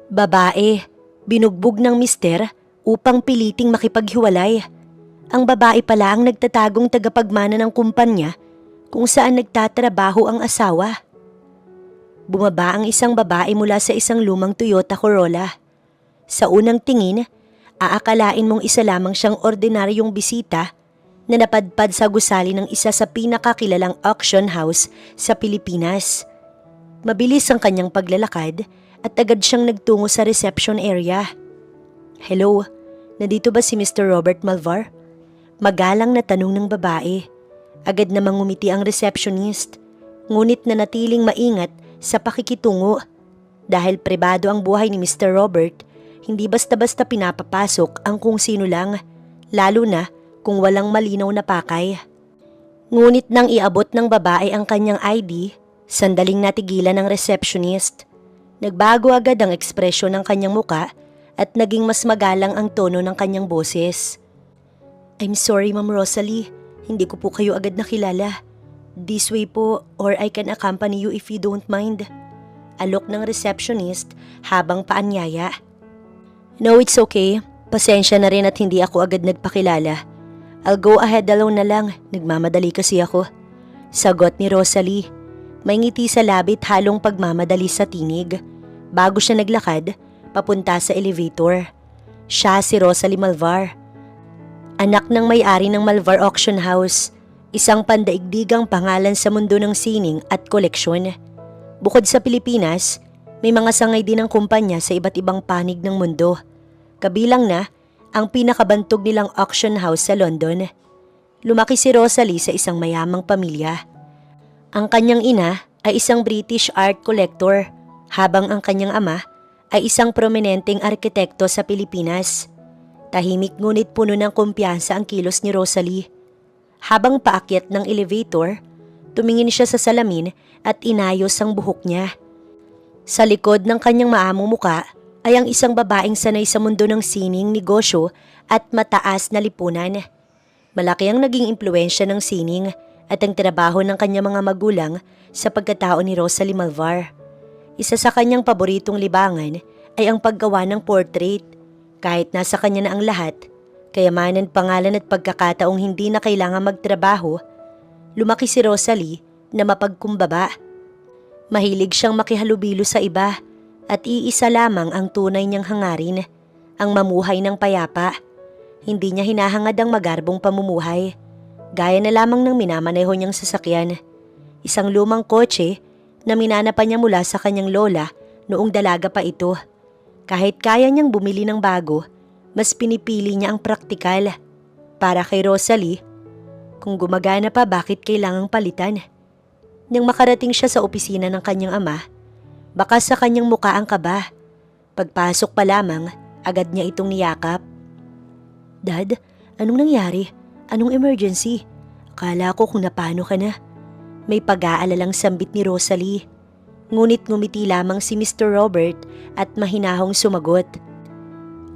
Babae, binugbog ng mister upang piliting makipaghiwalay. Ang babae pala ang nagtatagong tagapagmana ng kumpanya kung saan nagtatrabaho ang asawa. Bumaba ang isang babae mula sa isang lumang Toyota Corolla. Sa unang tingin, aakalain mong isa lamang siyang ordinaryong bisita na napadpad sa gusali ng isa sa pinakakilalang auction house sa Pilipinas. Mabilis ang kanyang paglalakad at agad siyang nagtungo sa reception area. "Hello, nandito ba si Mr. Robert Malvar?" Magalang na tanong ng babae. Agad namang ngumiti ang receptionist, ngunit nanatiling maingat sa pakikitungo. Dahil pribado ang buhay ni Mr. Robert, hindi basta-basta pinapapasok ang kung sino lang, lalo na kung walang malinaw na pakay. Ngunit nang iabot ng babae ang kanyang ID, sandaling natigilan ng receptionist. Nagbago agad ang ekspresyon ng kanyang muka at naging mas magalang ang tono ng kanyang boses. "I'm sorry, Ma'am Rosalie. Hindi ko po kayo agad nakilala. This way po or I can accompany you if you don't mind." Alok ng receptionist habang paanyaya. "No, it's okay. Pasensya na rin at hindi ako agad nagpakilala. I'll go ahead alone na lang. Nagmamadali kasi ako." Sagot ni Rosalie. May ngiti sa labit halong pagmamadali sa tinig. Bago siya naglakad, papunta sa elevator. Siya si Rosalie Malvar. Anak ng may-ari ng Malvar Auction House, isang pandaigdigang pangalan sa mundo ng sining at koleksyon. Bukod sa Pilipinas, may mga sangay din ng kumpanya sa iba't ibang panig ng mundo. Kabilang na ang pinakabantog nilang auction house sa London. Lumaki si Rosalie sa isang mayamang pamilya. Ang kanyang ina ay isang British art collector, habang ang kanyang ama ay isang prominenteng arkitekto sa Pilipinas. Tahimik ngunit puno ng kumpiyansa ang kilos ni Rosalie. Habang paakyat ng elevator, tumingin siya sa salamin at inayos ang buhok niya. Sa likod ng kanyang maamong muka ay ang isang babaeng sanay sa mundo ng sining, negosyo at mataas na lipunan. Malaki ang naging impluensya ng sining at ang trabaho ng kanyang mga magulang sa pagkatao ni Rosalie Malvar. Isa sa kanyang paboritong libangan ay ang paggawa ng portrait. Kahit nasa kanya na ang lahat, kayamanan, pangalan at pagkakataong hindi na kailangan magtrabaho, lumaki si Rosalie na mapagkumbaba. Mahilig siyang makihalubilo sa iba at iisa lamang ang tunay niyang hangarin, ang mamuhay ng payapa. Hindi niya hinahangad ang magarbong pamumuhay, gaya na lamang ng minamaneho niyang sasakyan. Isang lumang kotse na minana pa niya mula sa kanyang lola noong dalaga pa ito. Kahit kaya niyang bumili ng bago, mas pinipili niya ang praktikal. Para kay Rosalie, kung gumagana pa bakit kailangang palitan? Nang makarating siya sa opisina ng kanyang ama, baka sa kanyang muka ang kaba. Pagpasok pa lamang, agad niya itong niyakap. "Dad, anong nangyari? Anong emergency? Akala ko kung napano ka na." May pag-aalalang sambit ni Rosalie. Ngunit ngumiti lamang si Mr. Robert at mahinahong sumagot.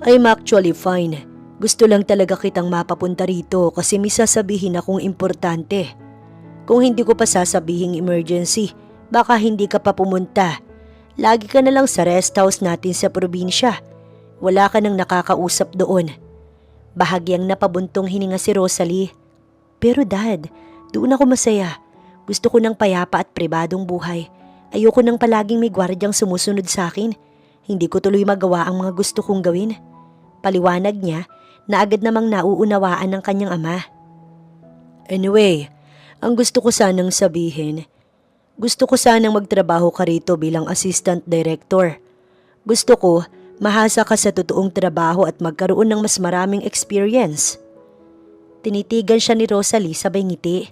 "I'm actually fine. Gusto lang talaga kitang mapapunta rito kasi may sasabihin akong importante. Kung hindi ko pa sasabihing emergency, baka hindi ka pa pumunta. Lagi ka na lang sa rest house natin sa probinsya. Wala ka nang nakakausap doon." Bahagyang napabuntong hininga si Rosalie. "Pero Dad, doon ako masaya. Gusto ko ng payapa at pribadong buhay. Ayoko nang palaging may gwardyang sumusunod sa akin. Hindi ko tuloy magawa ang mga gusto kong gawin." Paliwanag niya na agad namang nauunawaan ng kanyang ama. "Anyway, ang gusto ko sanang sabihin, gusto ko sanang magtrabaho ka rito bilang assistant director. Gusto ko mahasa ka sa totoong trabaho at magkaroon ng mas maraming experience." Tinitigan siya ni Rosalie sabay ngiti.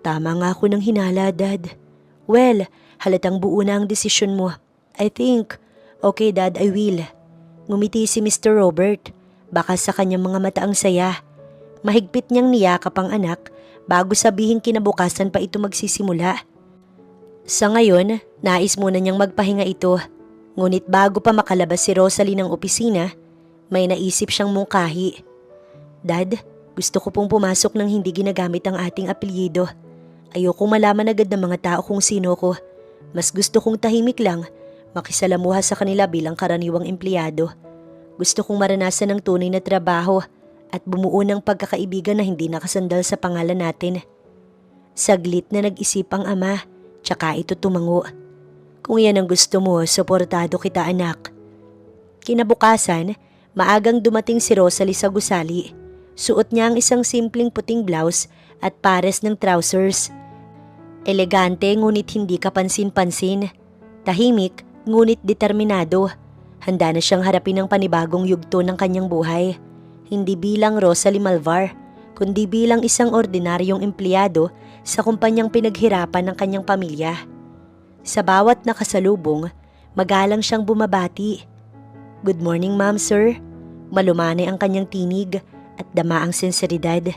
"Tama nga ako ng hinala, Dad. Well, halatang buo na ang desisyon mo. I think, okay Dad, I will." Ngumiti si Mr. Robert, baka sa kanyang mga mata ang saya. Mahigpit niyang niyakap ang anak bago sabihin kinabukasan pa ito magsisimula. Sa ngayon, nais muna niyang magpahinga ito. Ngunit bago pa makalabas si Rosalie ng opisina, may naisip siyang mungkahi. "Dad, gusto ko pong pumasok nang hindi ginagamit ang ating apelyido. Ayokong malaman agad ng mga tao kung sino ko. Mas gusto kong tahimik lang, makisalamuha sa kanila bilang karaniwang empleyado. Gusto kong maranasan ng tunay na trabaho at bumuo ng pagkakaibigan na hindi nakasandal sa pangalan natin. Saglit na nag-isip ang ama, tsaka ito tumango. Kung yan ang gusto mo, suportado kita anak. Kinabukasan, maagang dumating si Rosalie sa gusali. Suot niya ang isang simpleng puting blouse at pares ng trousers. Elegante ngunit hindi kapansin-pansin. Tahimik ngunit determinado. Handa na siyang harapin ang panibagong yugto ng kanyang buhay. Hindi bilang Rosalie Malvar, kundi bilang isang ordinaryong empleyado sa kumpanyang pinaghirapan ng kanyang pamilya. Sa bawat nakasalubong, magalang siyang bumabati. "Good morning, ma'am, sir." Malumanay ang kanyang tinig at dama ang sinseridad.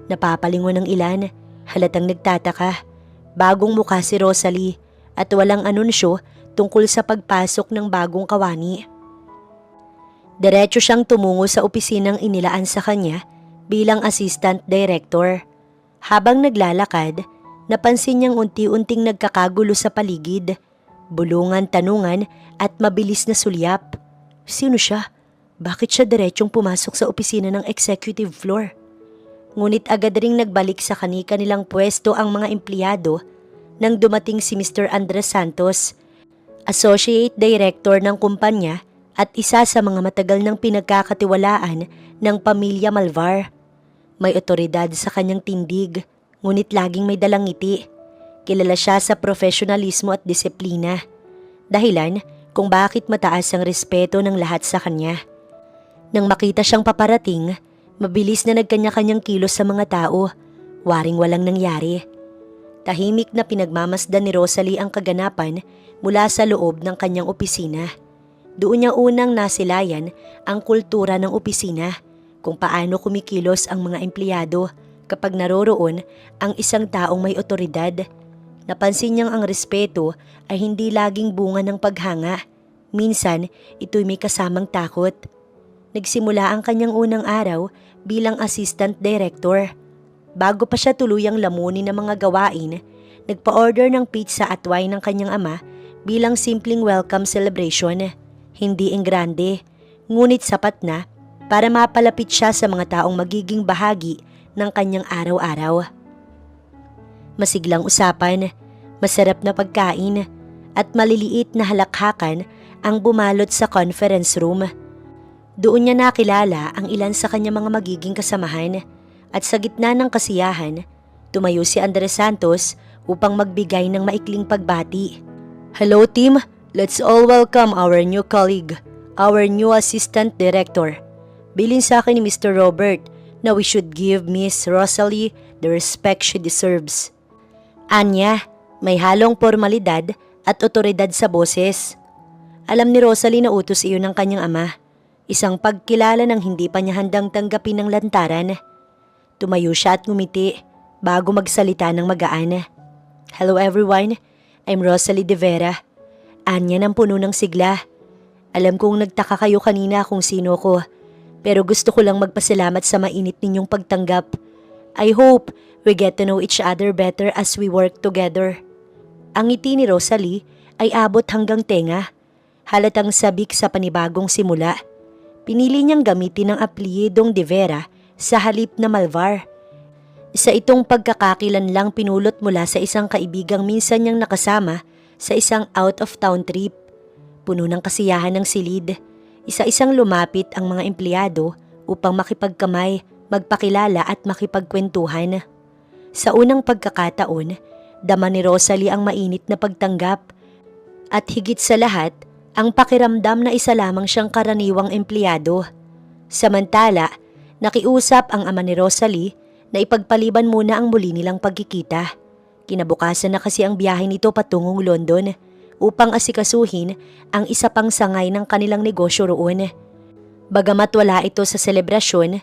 Napapalingon ng ilan, halatang nagtataka. Bagong mukha si Rosalie at walang anunsyo tungkol sa pagpasok ng bagong kawani. Diretso siyang tumungo sa opisinang inilaan sa kanya bilang assistant director. Habang naglalakad, napansin niyang unti-unting nagkakagulo sa paligid. Bulungan, tanungan at mabilis na sulyap. Sino siya? Bakit siya diretsong pumasok sa opisina ng executive floor? Ngunit agad ring nagbalik sa kani-kanilang pwesto ang mga empleyado nang dumating si Mr. Andres Santos, Associate Director ng kumpanya at isa sa mga matagal ng pinagkakatiwalaan ng pamilya Malvar. May otoridad sa kanyang tindig, ngunit laging may dalang ngiti. Kilala siya sa profesionalismo at disiplina. Dahilan kung bakit mataas ang respeto ng lahat sa kanya. Nang makita siyang paparating, mabilis na nagkanya-kanyang kilos sa mga tao, waring walang nangyari. Tahimik na pinagmamasdan ni Rosalie ang kaganapan mula sa loob ng kanyang opisina. Doon niya unang nasilayan ang kultura ng opisina, kung paano kumikilos ang mga empleyado kapag naroroon ang isang taong may otoridad. Napansin niyang ang respeto ay hindi laging bunga ng paghanga. Minsan, ito'y may kasamang takot. Nagsimula ang kanyang unang araw bilang assistant director. Bago pa siya tuluyang lamunin ng mga gawain, nagpa-order ng pizza at wine ng kanyang ama bilang simpleng welcome celebration. Hindi engrande, ngunit sapat na para mapalapit siya sa mga taong magiging bahagi ng kanyang araw-araw. Masiglang usapan, masarap na pagkain, at maliliit na halakhakan ang bumalot sa conference room. Doon niya nakilala ang ilan sa kanyang mga magiging kasamahan at sa gitna ng kasiyahan, tumayo si Andres Santos upang magbigay ng maikling pagbati. "Hello team, let's all welcome our new colleague, our new assistant director. Bilin sa akin ni Mr. Robert na we should give Miss Rosalie the respect she deserves." Anya, may halong formalidad at otoridad sa boses. Alam ni Rosalie na utos iyon ng kanyang ama. Isang pagkilala ng hindi pa niya handang tanggapin ng lantaran. Tumayo siya at ngumiti bago magsalita ng magaan. "Hello everyone, I'm Rosalie de Vera." Anya ng puno ng sigla. "Alam kong nagtaka kayo kanina kung sino ko, pero gusto ko lang magpasalamat sa mainit ninyong pagtanggap. I hope we get to know each other better as we work together." Ang ngiti ni Rosalie ay abot hanggang tenga. Halatang sabik sa panibagong simula. Pinili niyang gamitin ang apelyidong de Vera sa halip na Malvar. Sa itong pagkakakilan lang pinulot mula sa isang kaibigang minsan niyang nakasama sa isang out-of-town trip. Puno ng kasiyahan ng silid, isa-isang lumapit ang mga empleyado upang makipagkamay, magpakilala at makipagkwentuhan. Sa unang pagkakataon, dama ni Rosalie ang mainit na pagtanggap at higit sa lahat, ang pakiramdam na isa lamang siyang karaniwang empleyado. Samantala, nakiusap ang ama ni Rosalie na ipagpaliban muna ang muli nilang pagkikita. Kinabukasan na kasi ang biyahe nito patungong London upang asikasuhin ang isa pang sangay ng kanilang negosyo roon. Bagamat wala ito sa selebrasyon,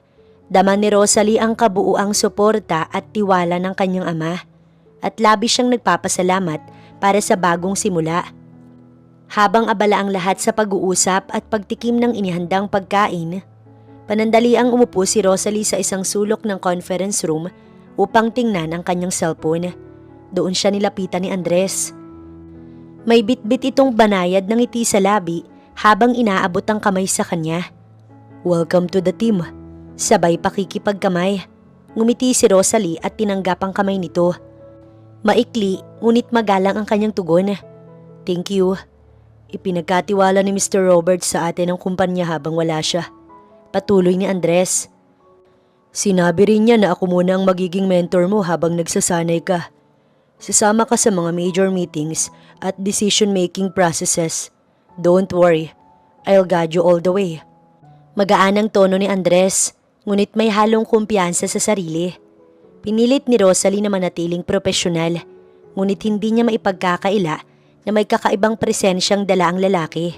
dama ni Rosalie ang kabuuang suporta at tiwala ng kanyang ama at labis siyang nagpapasalamat para sa bagong simula. Habang abala ang lahat sa pag-uusap at pagtikim ng inihandang pagkain, panandaliang umupo si Rosalie sa isang sulok ng conference room upang tingnan ang kanyang cellphone. Doon siya nilapitan ni Andres. May bitbit itong banayad ng ngiti sa labi habang inaabot ang kamay sa kanya. Welcome to the team. Sabay pakikipagkamay. Ngumiti si Rosalie at tinanggap ang kamay nito. Maikli ngunit magalang ang kanyang tugon. Thank you. Ipinagkatiwala ni Mr. Roberts sa atin ang kumpanya habang wala siya. Patuloy ni Andres. Sinabi rin niya na ako muna ang magiging mentor mo habang nagsasanay ka. Sasama ka sa mga major meetings at decision-making processes. Don't worry, I'll guide you all the way. Magaan ang tono ni Andres, ngunit may halong kumpiyansa sa sarili. Pinilit ni Rosalie na manatiling profesional, ngunit hindi niya maipagkakaila na may kakaibang presensyang dala ang lalaki.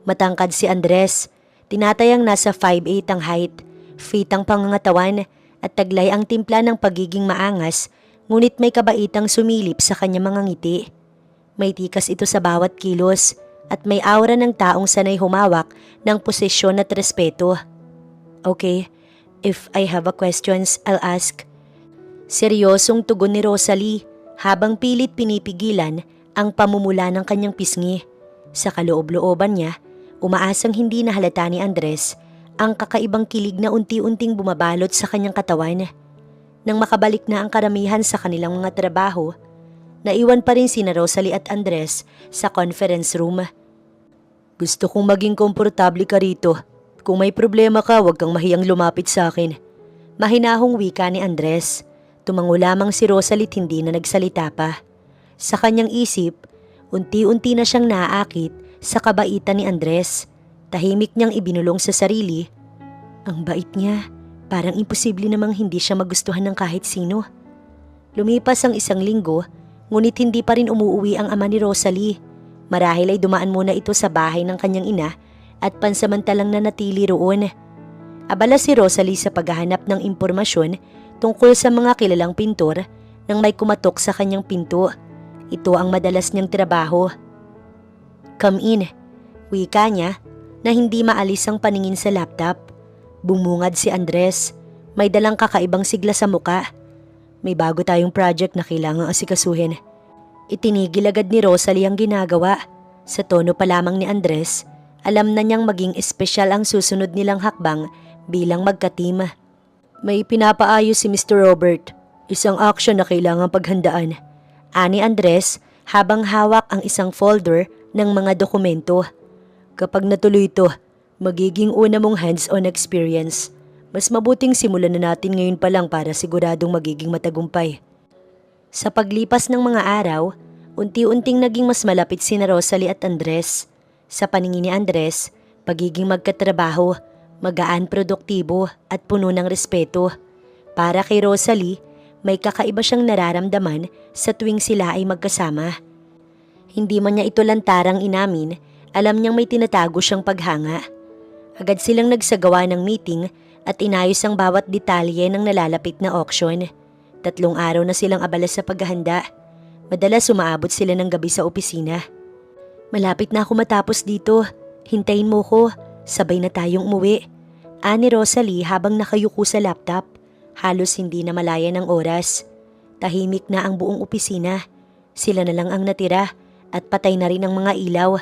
Matangkad si Andres, tinatayang nasa 5'8" ang height, fit ang pangangatawan at taglay ang timpla ng pagiging maangas, ngunit may kabaitang sumilip sa kanyang mga ngiti. May tikas ito sa bawat kilos at may aura ng taong sanay humawak ng posisyon at respeto. Okay, if I have a questions, I'll ask. Seryosong tugon ni Rosalie habang pilit pinipigilan ang pamumula ng kanyang pisngi. Sa kaloob-looban niya, umaasang hindi nahalata ni Andres ang kakaibang kilig na unti-unting bumabalot sa kanyang katawan. Nang makabalik na ang karamihan sa kanilang mga trabaho, naiwan pa rin sina Rosalie at Andres sa conference room. Gusto kong maging komportable ka rito. Kung may problema ka, huwag kang mahiyang lumapit sa akin. Mahinahong wika ni Andres. Tumango lamang si Rosalie at hindi na nagsalita pa. Sa kanyang isip, unti-unti na siyang naaakit sa kabaitan ni Andres. Tahimik niyang ibinulong sa sarili. Ang bait niya, parang imposible namang hindi siya magustuhan ng kahit sino. Lumipas ang 1 linggo, ngunit hindi pa rin umuuwi ang ama ni Rosalie. Marahil ay dumaan muna ito sa bahay ng kanyang ina at pansamantalang nanatili roon. Abala si Rosalie sa paghahanap ng impormasyon tungkol sa mga kilalang pintor nang may kumatok sa kanyang pinto. Ito ang madalas niyang trabaho. Come in, wika niya na hindi maalis ang paningin sa laptop. Bumungad si Andres, may dalang kakaibang sigla sa muka. May bago tayong project na kailangang asikasuhin. Itinigil agad ni Rosalie ang ginagawa. Sa tono pa lamang ni Andres, alam na niyang maging espesyal ang susunod nilang hakbang bilang magka-team. May pinapaayos si Mr. Robert, isang action na kailangang paghandaan. Ani Andres habang hawak ang isang folder ng mga dokumento. Kapag natuloy ito, magiging una mong hands-on experience. Mas mabuting simulan na natin ngayon pa lang para siguradong magiging matagumpay. Sa paglipas ng mga araw, unti-unting naging mas malapit sina Rosalie at Andres. Sa paningin ni Andres, pagiging magkatrabaho, magaan, produktibo at puno ng respeto. Para kay Rosalie, may kakaiba siyang nararamdaman sa tuwing sila ay magkasama. Hindi man niya ito lantarang inamin, alam niyang may tinatago siyang paghanga. Agad silang nagsagawa ng meeting at inayos ang bawat detalye ng nalalapit na auction. 3 araw na silang abala sa paghahanda. Madalas umaabot sila ng gabi sa opisina. Malapit na ako matapos dito. Hintayin mo ko. Sabay na tayong umuwi. Ani Rosalie habang nakayuko sa laptop. Halos hindi na malaya ng oras. Tahimik na ang buong opisina. Sila na lang ang natira at patay na rin ang mga ilaw.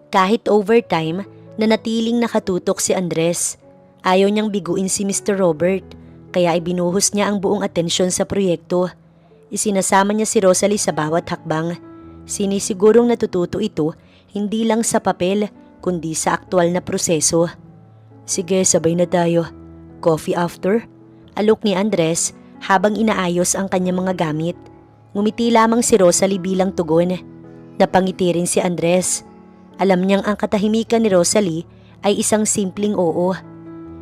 Kahit overtime, nanatiling nakatutok si Andres. Ayaw niyang biguin si Mr. Robert. Kaya ibinuhos niya ang buong atensyon sa proyekto. Isinasama niya si Rosalie sa bawat hakbang. Sinisigurong natututo ito hindi lang sa papel kundi sa aktwal na proseso. Sige, sabay na tayo. Coffee after? Alok ni Andres habang inaayos ang kanyang mga gamit. Ngumiti lamang si Rosalie bilang tugon. Napangiti rin si Andres. Alam niyang ang katahimikan ni Rosalie ay isang simpleng oo.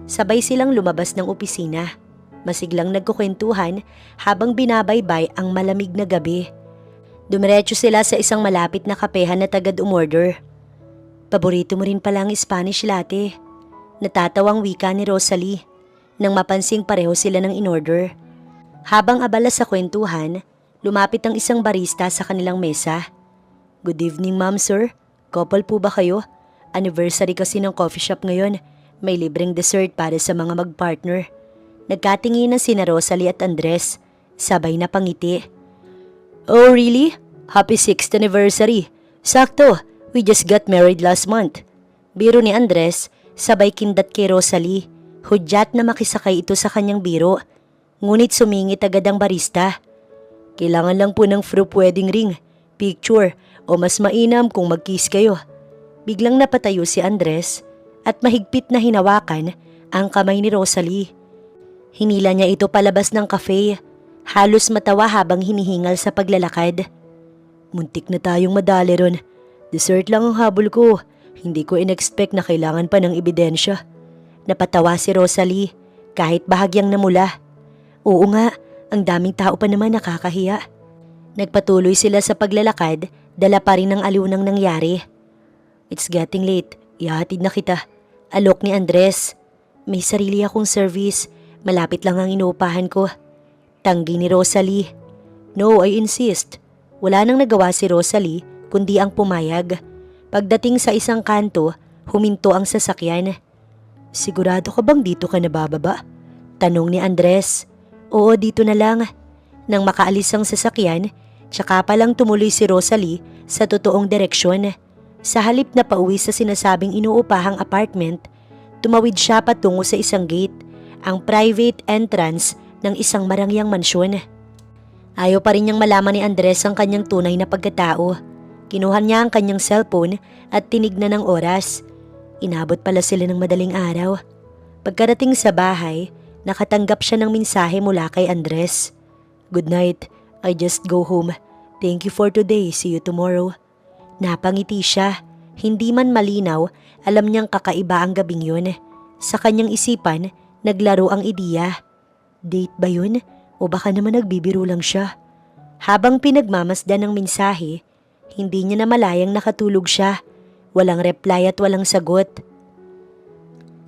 Sabay silang lumabas ng opisina. Masiglang nagkukwentuhan habang binabaybay ang malamig na gabi. Dumiretso sila sa isang malapit na kapehan na tagad-umorder. Paborito mo rin pala ang Spanish latte. Natatawang wika ni Rosalie nang mapansing pareho sila ng in-order. Habang abala sa kwentuhan, lumapit ang isang barista sa kanilang mesa. Good evening, ma'am, sir. Couple po ba kayo? Anniversary kasi ng coffee shop ngayon. May libreng dessert para sa mga mag-partner. Nagkatinginan sina Rosalie at Andres. Sabay na pangiti. Oh really? Happy 6th anniversary. Sakto, we just got married last month. Biro ni Andres, sabay kindat kay Rosalie. Hudyat na makisakay ito sa kanyang biro. Ngunit sumingit agad ang barista. Kailangan lang po ng fruit wedding ring, picture, o mas mainam kung mag-kiss kayo. Biglang napatayo si Andres at mahigpit na hinawakan ang kamay ni Rosalie. Hinila niya ito palabas ng cafe. Halos matawa habang hinihingal sa paglalakad. Muntik na tayong madali ron. Dessert lang ang habol ko. Hindi ko in-expect na kailangan pa ng ebidensya. Napatawa si Rosalie kahit bahagyang namula. Oo nga, ang daming tao pa naman nakakahiya. Nagpatuloy sila sa paglalakad, dala pa rin ang aliw ng nangyari. It's getting late, ihahatid na kita. Alok ni Andres. May sarili akong service, malapit lang ang inuupahan ko. Tanggi ni Rosalie. No, I insist. Wala nang nagawa si Rosalie kundi ang pumayag. Pagdating sa isang kanto, huminto ang sasakyan. Sigurado ka bang dito ka nabababa? Tanong ni Andres. Oo, dito na lang. Nang makaalis ang sasakyan, tsaka palang tumuloy si Rosalie sa totoong direksyon. Sa halip na pauwi sa sinasabing inuupahang apartment, tumawid siya patungo sa isang gate, ang private entrance ng isang marangyang mansyon. Ayaw pa rin niyang malaman ni Andres ang kanyang tunay na pagkatao. Kinuha niya ang kanyang cellphone at tinignan ng oras. Inabot pala sila ng madaling araw. Pagkarating sa bahay, nakatanggap siya ng mensahe mula kay Andres. Good night, I just go home. Thank you for today, see you tomorrow. Napangiti siya. Hindi man malinaw, alam niyang kakaiba ang gabing yun. Sa kanyang isipan, naglaro ang ideya. Date ba yun? O baka naman nagbibiro lang siya? Habang pinagmamasdan ng mensahe, hindi niya namalayang nakatulog siya. Walang reply at walang sagot.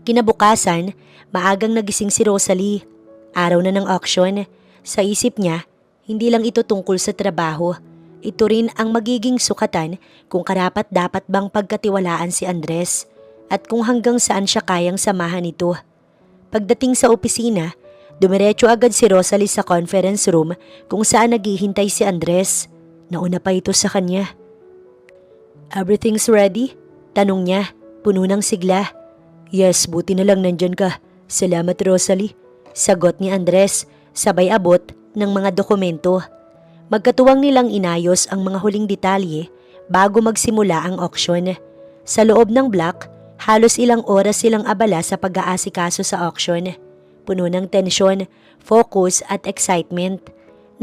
Kinabukasan, maagang nagising si Rosalie. Araw na ng auction. Sa isip niya, hindi lang ito tungkol sa trabaho. Ito rin ang magiging sukatan kung karapat-dapat bang pagkatiwalaan si Andres at kung hanggang saan siya kayang samahan ito. Pagdating sa opisina, dumiretso agad si Rosalie sa conference room kung saan naghihintay si Andres. Nauna pa ito sa kanya. Everything's ready? Tanong niya, puno ng sigla. Yes, buti na lang nandyan ka. Salamat Rosalie. Sagot ni Andres, sabay abot ng mga dokumento. Magkatuwang nilang inayos ang mga huling detalye bago magsimula ang auction. Sa loob ng block, halos ilang oras silang abala sa pag-aasikaso sa auction. Puno ng tensyon, focus at excitement.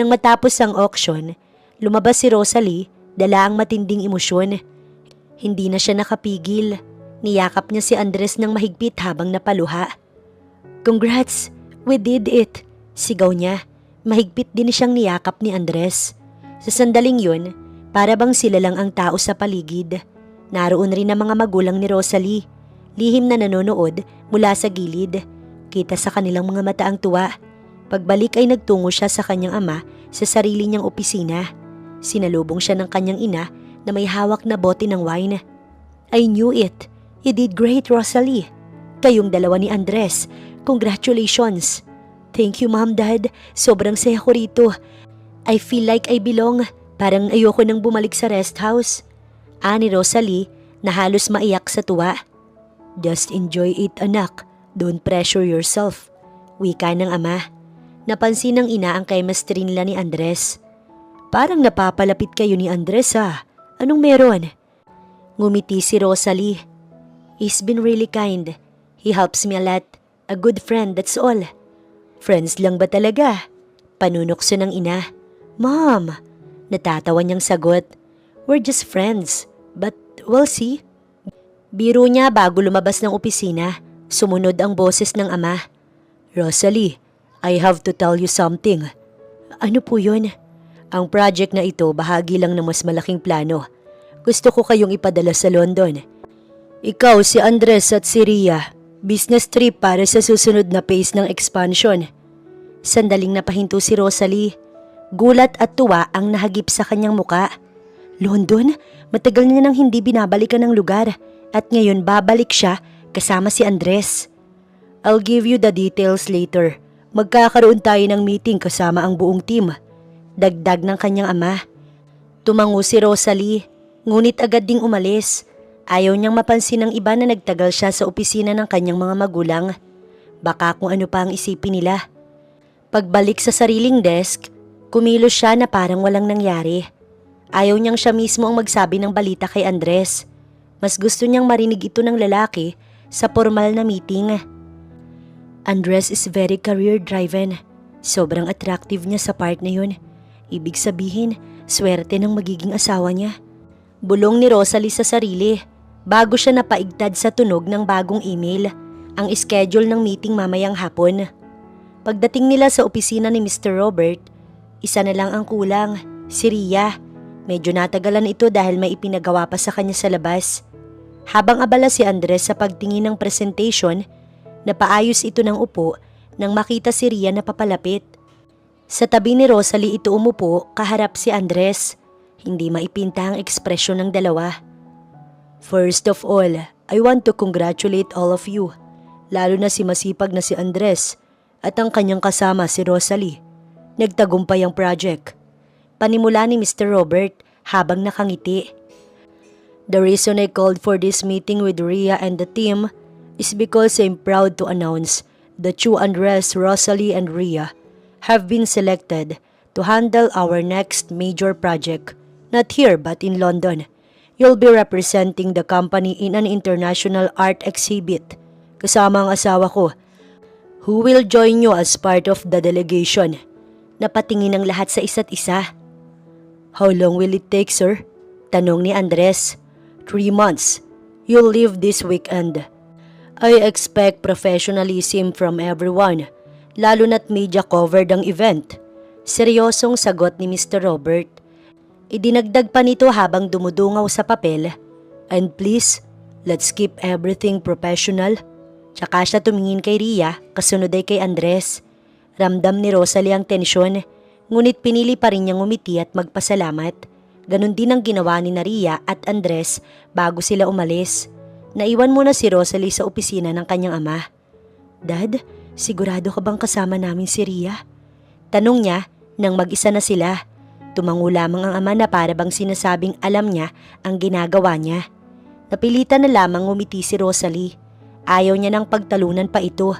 Nang matapos ang auction, lumabas si Rosalie, dala ang matinding emosyon. Hindi na siya nakapigil. Niyakap niya si Andres ng mahigpit habang napaluha. Congrats! We did it! Sigaw niya. Mahigpit din siyang niyakap ni Andres. Sa sandaling yun, para bang sila lang ang tao sa paligid. Naroon rin ang mga magulang ni Rosalie. Lihim na nanonood mula sa gilid. Kita sa kanilang mga mata ang tuwa. Pagbalik ay nagtungo siya sa kanyang ama sa sarili niyang opisina. Sinalubong siya ng kanyang ina na may hawak na bote ng wine. I knew it. You did great, Rosalie. Kayong dalawa ni Andres. Congratulations. Thank you, Mom, Dad. Sobrang saya ko rito. I feel like I belong. Parang ayoko nang bumalik sa rest house. Ani Rosalie na halos maiyak sa tuwa. Just enjoy it, anak. Don't pressure yourself. Wika ng ama. Napansin ng ina ang chemistry nila ni Andres. Parang napapalapit kayo ni Andres ha. Anong meron? Ngumiti si Rosalie. He's been really kind. He helps me a lot. A good friend, that's all. Friends lang ba talaga? Panunokso ng ina. Mom! Natatawa niyang sagot. We're just friends. But we'll see. Biro niya bago lumabas ng opisina. Sumunod ang boses ng ama. Rosalie, I have to tell you something. Ano po yun? Ang project na ito bahagi lang ng mas malaking plano. Gusto ko kayong ipadala sa London. Ikaw, si Andres at si Ria. Business trip para sa susunod na phase ng expansion. Sandaling napahinto si Rosalie. Gulat at tuwa ang nahagip sa kanyang muka. London? Matagal na nang hindi binabalikan ng lugar. At ngayon babalik siya kasama si Andres. I'll give you the details later. Magkakaroon tayo ng meeting kasama ang buong team. Dagdag ng kanyang ama. Tumango si Rosalie. Ngunit agad ding umalis. Ayaw niyang mapansin ng iba na nagtagal siya sa opisina ng kanyang mga magulang. Baka kung ano pa ang isipin nila. Pagbalik sa sariling desk, kumilos siya na parang walang nangyari. Ayaw niyang siya mismo ang magsabi ng balita kay Andres. Mas gusto niyang marinig ito ng lalaki sa formal na meeting. Andres is very career-driven. Sobrang attractive niya sa part na yun. Ibig sabihin, swerte ng magiging asawa niya. Bulong ni Rosalie sa sarili. Bago siya napaigtad sa tunog ng bagong email, ang schedule ng meeting mamayang hapon. Pagdating nila sa opisina ni Mr. Robert, isa na lang ang kulang, si Rhea. Medyo natagalan ito dahil may ipinagawa pa sa kanya sa labas. Habang abala si Andres sa pagtingin ng presentation, napaayos ito ng upo nang makita si Rhea na papalapit. Sa tabi ni Rosalie ito umupo, kaharap si Andres. Hindi maipinta ang ekspresyon ng dalawa. First of all, I want to congratulate all of you, lalo na si masipag na si Andres at ang kanyang kasama si Rosalie. Nagtagumpay ang project. Panimula ni Mr. Robert habang nakangiti. The reason I called for this meeting with Rhea and the team is because I'm proud to announce that you, Andres, Rosalie, and Rhea have been selected to handle our next major project, not here but in London. You'll be representing the company in an international art exhibit, kasama ang asawa ko, who will join you as part of the delegation. Napatingin ang lahat sa isa't isa. How long will it take, sir? Tanong ni Andres. 3 months. You'll leave this weekend. I expect professionalism from everyone, lalo na't media covered ang event. Seryosong sagot ni Mr. Robert. Idinagdag pa nito habang dumudungaw sa papel. And please, let's keep everything professional. Tsaka siya tumingin kay Rhea, kasunod ay kay Andres. Ramdam ni Rosalie ang tensyon, ngunit pinili pa rin niyang umiti at magpasalamat. Ganon din ang ginawa ni Rhea at Andres bago sila umalis. Naiwan muna si Rosalie sa opisina ng kanyang ama. Dad, sigurado ka bang kasama namin si Rhea? Tanong niya nang mag-isa na sila. Tumango lamang ang ama na para bang sinasabing alam niya ang ginagawa niya. Napilitan na lamang ngumiti si Rosalie. Ayaw niya ng pagtalunan pa ito.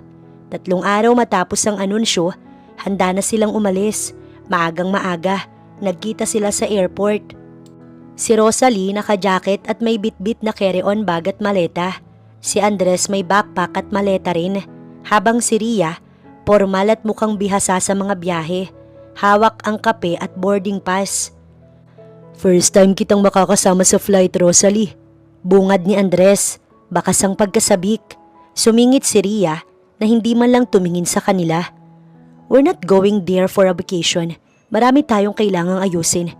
3 araw matapos ang anunsyo, handa na silang umalis. Maagang maaga, nagkita sila sa airport. Si Rosalie naka-jacket at may bitbit na carry-on bag at maleta. Si Andres may backpack at maleta rin. Habang si Rhea, formal at mukhang bihasa sa mga biyahe. Hawak ang kape at boarding pass. First time kitang makakasama sa flight, Rosalie. Bungad ni Andres, bakas ang pagkasabik. Sumingit si Rhea na hindi man lang tumingin sa kanila. We're not going there for a vacation. Marami tayong kailangang ayusin.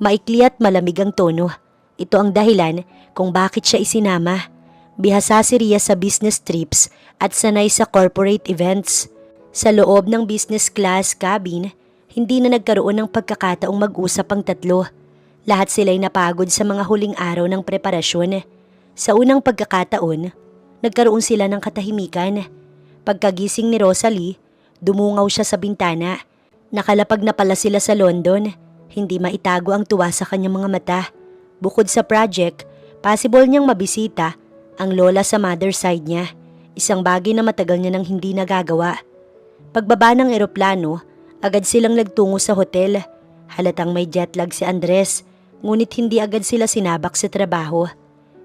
Maikli at malamig ang tono. Ito ang dahilan kung bakit siya isinama. Bihasa si Rhea sa business trips at sanay sa corporate events. Sa loob ng business class cabin, hindi na nagkaroon ng pagkakataong mag-usap ang tatlo. Lahat sila'y napagod sa mga huling araw ng preparasyon. Sa unang pagkakataon, nagkaroon sila ng katahimikan. Pagkagising ni Rosalie, dumungaw siya sa bintana. Nakalapag na pala sila sa London. Hindi maitago ang tuwa sa kanyang mga mata. Bukod sa project, possible niyang mabisita ang lola sa mother side niya. Isang bagay na matagal niya nang hindi nagagawa. Pagbaba ng eroplano, agad silang nagtungo sa hotel. Halatang may jetlag si Andres, ngunit hindi agad sila sinabak sa trabaho.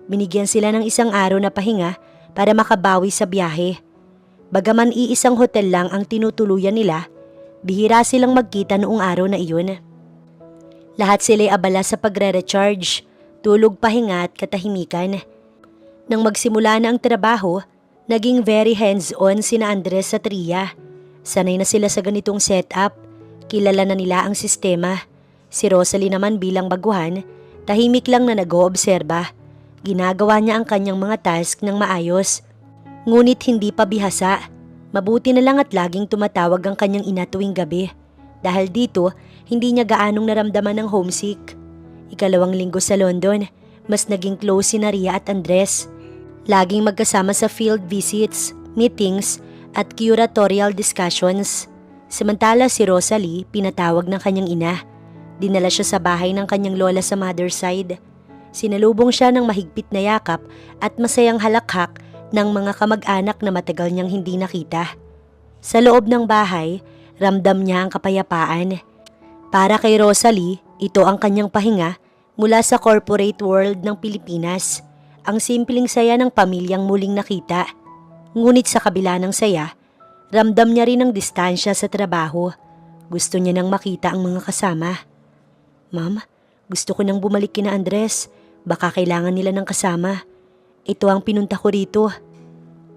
Binigyan sila ng 1 araw na pahinga para makabawi sa biyahe. Bagaman iisang hotel lang ang tinutuluyan nila, bihira silang magkita noong araw na iyon. Lahat sila'y abala sa pagre-recharge, tulog, pahinga at katahimikan. Nang magsimula na ang trabaho, naging very hands-on sina Andres at Rhea. Sanay na sila sa ganitong setup, kilala na nila ang sistema. Si Rosalie naman bilang baguhan, tahimik lang na nag-oobserba. Ginagawa niya ang kanyang mga task ng maayos. Ngunit hindi pa bihasa. Mabuti na lang at laging tumatawag ang kanyang ina tuwing gabi. Dahil dito, hindi niya gaanong naramdaman ng homesick. 2 linggo sa London, mas naging close si Rhea at Andres. Laging magkasama sa field visits, meetings, at curatorial discussions. Samantala si Rosalie pinatawag ng kanyang ina. Dinala siya sa bahay ng kanyang lola sa mother side. Sinalubong siya ng mahigpit na yakap at masayang halakhak ng mga kamag-anak na matagal niyang hindi nakita. Sa loob ng bahay, ramdam niya ang kapayapaan. Para kay Rosalie, ito ang kanyang pahinga mula sa corporate world ng Pilipinas. Ang simpleng saya ng pamilyang muling nakita. Ngunit sa kabila ng saya, ramdam niya rin ang distansya sa trabaho. Gusto niya nang makita ang mga kasama. Ma'am, gusto ko nang bumalik kina Andres. Baka kailangan nila ng kasama. Ito ang pinunta ko rito.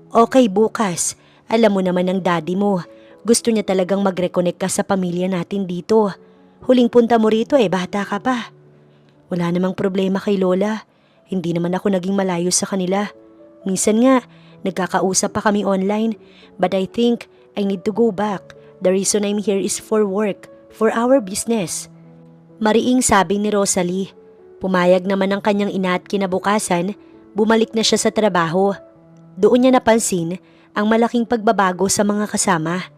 Okay, bukas. Alam mo naman ng daddy mo. Gusto niya talagang mag-reconnect ka sa pamilya natin dito. Huling punta mo rito bata ka pa. Wala namang problema kay Lola. Hindi naman ako naging malayo sa kanila. Minsan nga, nagkakausap pa kami online. But I think I need to go back. The reason I'm here is for work, for our business. Mariing sabi ni Rosalie. Pumayag naman ang kanyang ina at kinabukasan, bumalik na siya sa trabaho. Doon niya napansin ang malaking pagbabago sa mga kasama.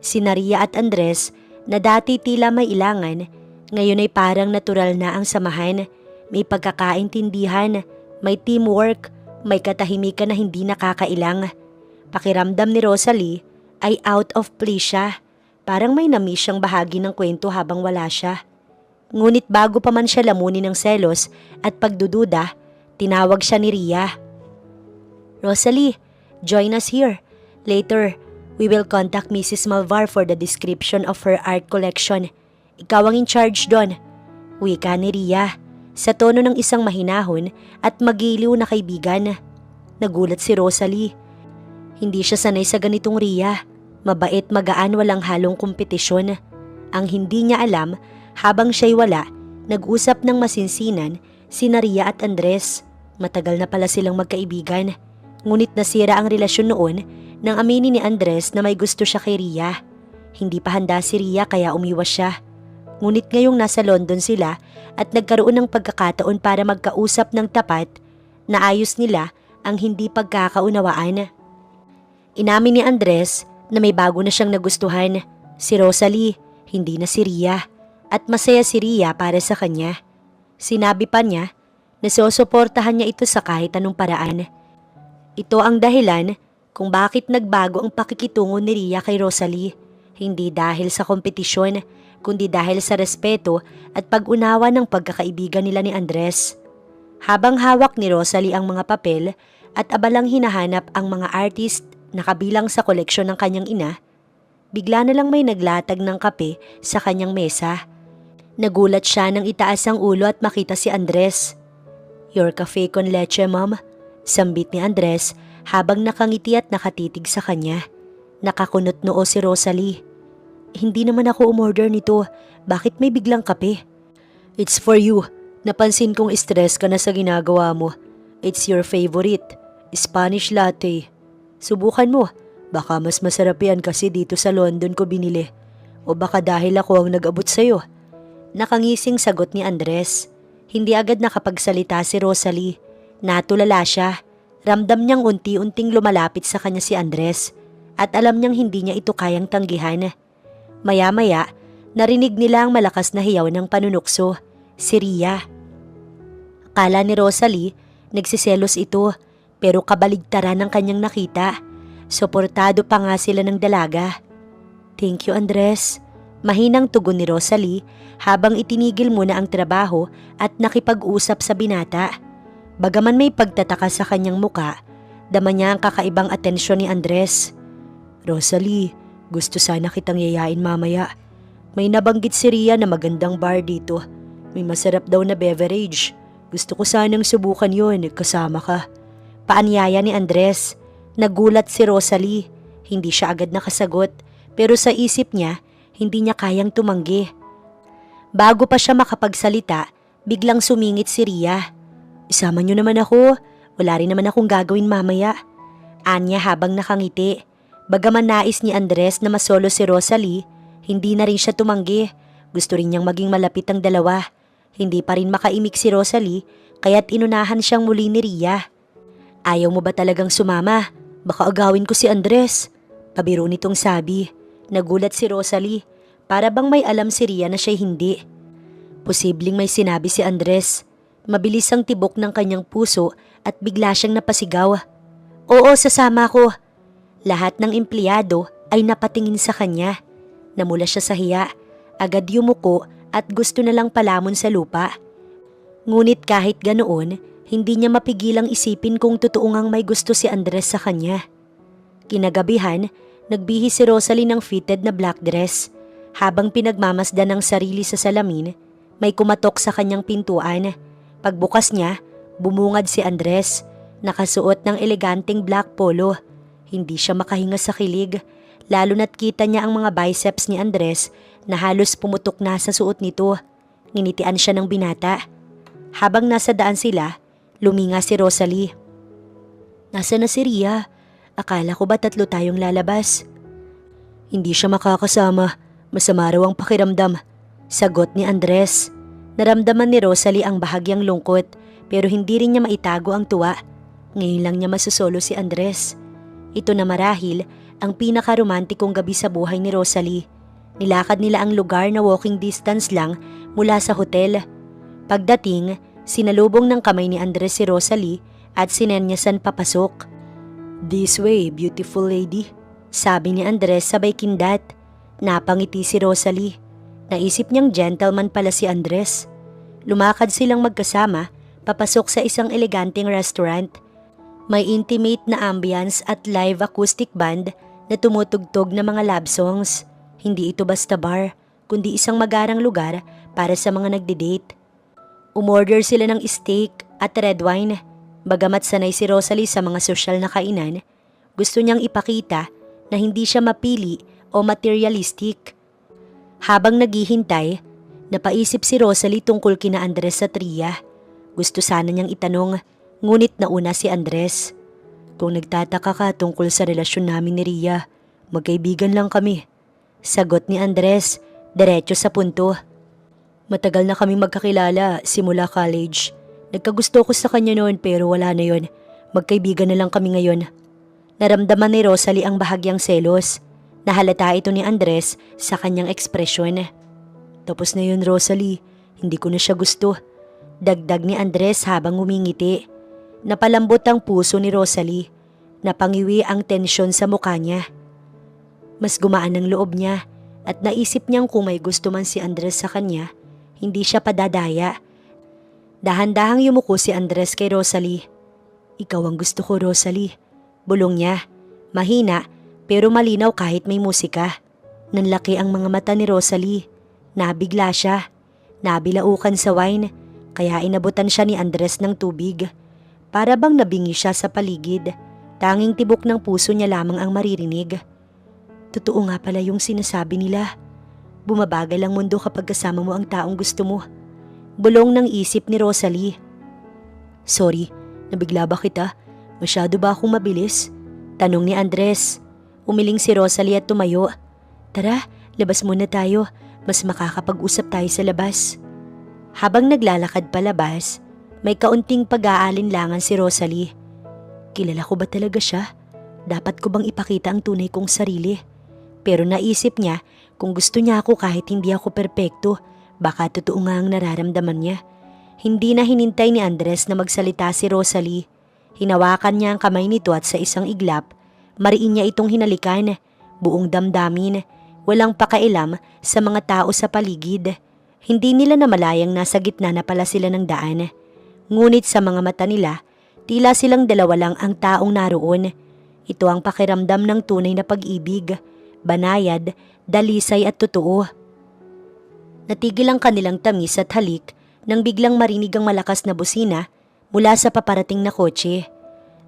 Si Naria at Andres na dati tila may ilangan, ngayon ay parang natural na ang samahan. May pagkakaintindihan, may teamwork, may katahimikan na hindi nakakailang. Pakiramdam ni Rosalie ay out of place siya. Parang may namiss siyang bahagi ng kwento habang wala siya. Ngunit bago pa man siya lamunin ng selos at pagdududa, tinawag siya ni Ria. Rosalie, join us here. Later, we will contact Mrs. Malvar for the description of her art collection. Ikaw ang in charge doon. Wika ni Ria, sa tono ng isang mahinahon at magiliw na kaibigan. Nagulat si Rosalie. Hindi siya sanay sa ganitong Ria. Mabait, magaan, walang halong kompetisyon. Ang hindi niya alam, habang siya'y wala, nag-usap ng masinsinan si Naria at Andres. Matagal na pala silang magkaibigan. Ngunit nasira ang relasyon noon nang aminin ni Andres na may gusto siya kay Ria. Hindi pa handa si Ria kaya umiwas siya. Ngunit ngayong nasa London sila at nagkaroon ng pagkakataon para magkausap ng tapat, naayos nila ang hindi pagkakaunawaan. Inamin ni Andres na may bago na siyang nagustuhan, si Rosalie, hindi na si Ria. At masaya si Ria para sa kanya. Sinabi pa niya na susuportahan niya ito sa kahit anong paraan. Ito ang dahilan kung bakit nagbago ang pakikitungo ni Ria kay Rosalie. Hindi dahil sa kompetisyon, kundi dahil sa respeto at pag-unawa ng pagkakaibigan nila ni Andres. Habang hawak ni Rosalie ang mga papel at abalang hinahanap ang mga artist na kabilang sa koleksyon ng kanyang ina, bigla na lang may naglatag ng kape sa kanyang mesa. Nagulat siya nang itaas ang ulo at makita si Andres. Your cafe con leche, ma'am. Sambit ni Andres habang nakangiti at nakatitig sa kanya. Nakakunot noo si Rosalie. Hindi naman ako umorder nito. Bakit may biglang kape? It's for you. Napansin kong stress ka na sa ginagawa mo. It's your favorite, Spanish latte. Subukan mo. Baka mas masarap yan kasi dito sa London ko binili. O baka dahil ako ang nag-abot sa'yo. Nakangising sagot ni Andres. Hindi agad nakapagsalita si Rosalie. Natulala siya. Ramdam niyang unti-unting lumalapit sa kanya si Andres. At alam niyang hindi niya ito kayang tanggihan. Maya-maya, narinig nila ang malakas na hiyaw ng panunukso. Si Ria. Akala ni Rosalie, nagsiselos ito. Pero kabaligtaran ang kanyang nakita. Suportado pa nga sila ng dalaga. Thank you, Andres. Mahinang tugon ni Rosalie habang itinigil muna ang trabaho at nakipag-usap sa binata. Bagaman may pagtataka sa kanyang muka, dama niya ang kakaibang atensyon ni Andres. Rosalie, gusto sana kitang yayain mamaya. May nabanggit si Ria na magandang bar dito. May masarap daw na beverage. Gusto ko sanang subukan yon, kasama ka. Paanyaya ni Andres. Nagulat si Rosalie. Hindi siya agad nakasagot, pero sa isip niya, hindi niya kayang tumanggi. Bago pa siya makapagsalita, biglang sumingit si Ria. Isama niyo naman ako, wala rin naman akong gagawin mamaya. Anya habang nakangiti. Bagaman nais ni Andres na masolo si Rosalie, hindi na rin siya tumanggi. Gusto rin niyang maging malapit ang dalawa. Hindi pa rin makaimik si Rosalie, kaya't inunahan siyang muli ni Ria. Ayaw mo ba talagang sumama? Baka agawin ko si Andres. Pabiro nitong sabi. Nagulat si Rosalie. Para bang may alam si Ria na siya'y hindi. Posibleng may sinabi si Andres. Mabilis ang tibok ng kanyang puso at bigla siyang napasigaw. Oo, sasama ko. Lahat ng empleyado ay napatingin sa kanya. Namula siya sa hiya, agad yumuko at gusto na lang palamon sa lupa. Ngunit kahit ganoon, hindi niya mapigilang isipin kung totoo ngang may gusto si Andres sa kanya. Kinagabihan, nagbihis si Rosalie ng fitted na black dress. Habang pinagmamasdan ng sarili sa salamin, may kumatok sa kanyang pintuan. Pagbukas niya, bumungad si Andres, nakasuot ng eleganteng black polo. Hindi siya makahinga sa kilig, lalo na't kita niya ang mga biceps ni Andres na halos pumutok na sa suot nito. Nginitian siya ng binata. Habang nasa daan sila, luminga si Rosalie. Nasa na si Ria? Akala ko ba 3 tayong lalabas? Hindi siya makakasama. Masama raw ang pakiramdam. Sagot ni Andres. Naramdaman ni Rosalie ang bahagyang lungkot pero hindi rin niya maitago ang tuwa. Ngayon lang niya masusolo si Andres. Ito na marahil ang pinakaromantikong gabi sa buhay ni Rosalie. Nilakad nila ang lugar na walking distance lang mula sa hotel. Pagdating, sinalubong ng kamay ni Andres si Rosalie at sinenyasan papasok. This way, beautiful lady, sabi ni Andres sabay kindat. Napangiti si Rosalie. Naisip niyang gentleman pala si Andres. Lumakad silang magkasama, papasok sa isang eleganteng restaurant. May intimate na ambience at live acoustic band na tumutugtog na mga love songs. Hindi ito basta bar, kundi isang magarang lugar para sa mga nagde-date. Umorder sila ng steak at red wine. Bagamat sanay si Rosalie sa mga sosyal na kainan, gusto niyang ipakita na hindi siya mapili o materialistic. Habang naghihintay, napaisip si Rosalie tungkol kina Andres at Ria. Gusto sana niyang itanong, ngunit nauna si Andres. Kung nagtataka ka tungkol sa relasyon namin ni Ria, magkaibigan lang kami. Sagot ni Andres, diretso sa punto. Matagal na kaming magkakilala simula college. Nagkagusto ko sa kanya noon pero wala na yon. Magkaibigan na lang kami ngayon. Naramdaman ni Rosalie ang bahagyang selos. Nahalata ito ni Andres sa kanyang ekspresyon. Tapos na yun, Rosalie. Hindi ko na siya gusto. Dagdag ni Andres habang umingiti. Napalambot ang puso ni Rosalie. Napangiwi ang tensyon sa mukha niya. Mas gumaan ang loob niya at naisip niyang kung may gusto man si Andres sa kanya, hindi siya padadaya. Dahan-dahang yumuko si Andres kay Rosalie. Ikaw ang gusto ko, Rosalie. Bulong niya. Mahina pero malinaw kahit may musika. Nanlaki ang mga mata ni Rosalie. Nabigla siya. Nabilaukan sa wine. Kaya inabutan siya ni Andres ng tubig. Para bang nabingi siya sa paligid. Tanging tibok ng puso niya lamang ang maririnig. Totoo nga pala yung sinasabi nila. Bumabagal ang mundo kapag kasama mo ang taong gusto mo. Bulong ng isip ni Rosalie. Sorry, nabigla ba kita? Masyado ba akong mabilis? Tanong ni Andres. Umiling si Rosalie at tumayo. Tara, labas muna tayo. Mas makakapag-usap tayo sa labas. Habang naglalakad palabas, may kaunting pag-aalinlangan si Rosalie. Kilala ko ba talaga siya? Dapat ko bang ipakita ang tunay kong sarili? Pero naisip niya kung gusto niya ako kahit hindi ako perpekto, baka totoo nga ang nararamdaman niya. Hindi na hinintay ni Andres na magsalita si Rosalie. Hinawakan niya ang kamay nito at sa isang iglap, mariin niya itong hinalikan, buong damdamin, walang pakailam sa mga tao sa paligid. Hindi nila namalayang nasa gitna na pala sila ng daan. Ngunit sa mga mata nila, tila silang dalawa lang ang taong naroon. Ito ang pakiramdam ng tunay na pag-ibig, banayad, dalisay at totoo. Natigil ang kanilang tamis at halik nang biglang marinig ang malakas na busina mula sa paparating na kotse.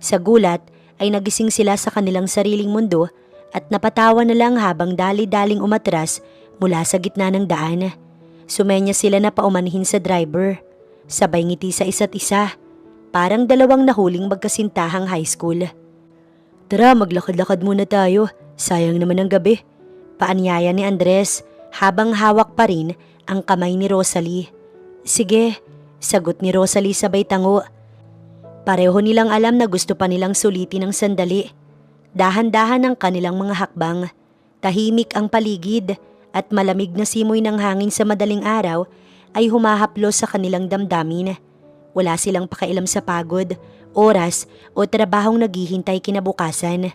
Sa gulat ay nagising sila sa kanilang sariling mundo at napatawa na lang habang dali-daling umatras mula sa gitna ng daan. Sumenya sila na paumanhin sa driver. Sabay ngiti sa isa't isa. Parang dalawang nahuling magkasintahang high school. Tara, maglakad-lakad muna tayo. Sayang naman ang gabi. Paanyaya ni Andres habang hawak pa rin ang kamay ni Rosalie. Sige, sagot ni Rosalie sabay tango. Pareho nilang alam na gusto pa nilang sulitin ng sandali. Dahan-dahan ang kanilang mga hakbang. Tahimik ang paligid at malamig na simoy ng hangin sa madaling araw ay humahaplos sa kanilang damdamin. Wala silang pakialam sa pagod, oras o trabahong naghihintay kinabukasan.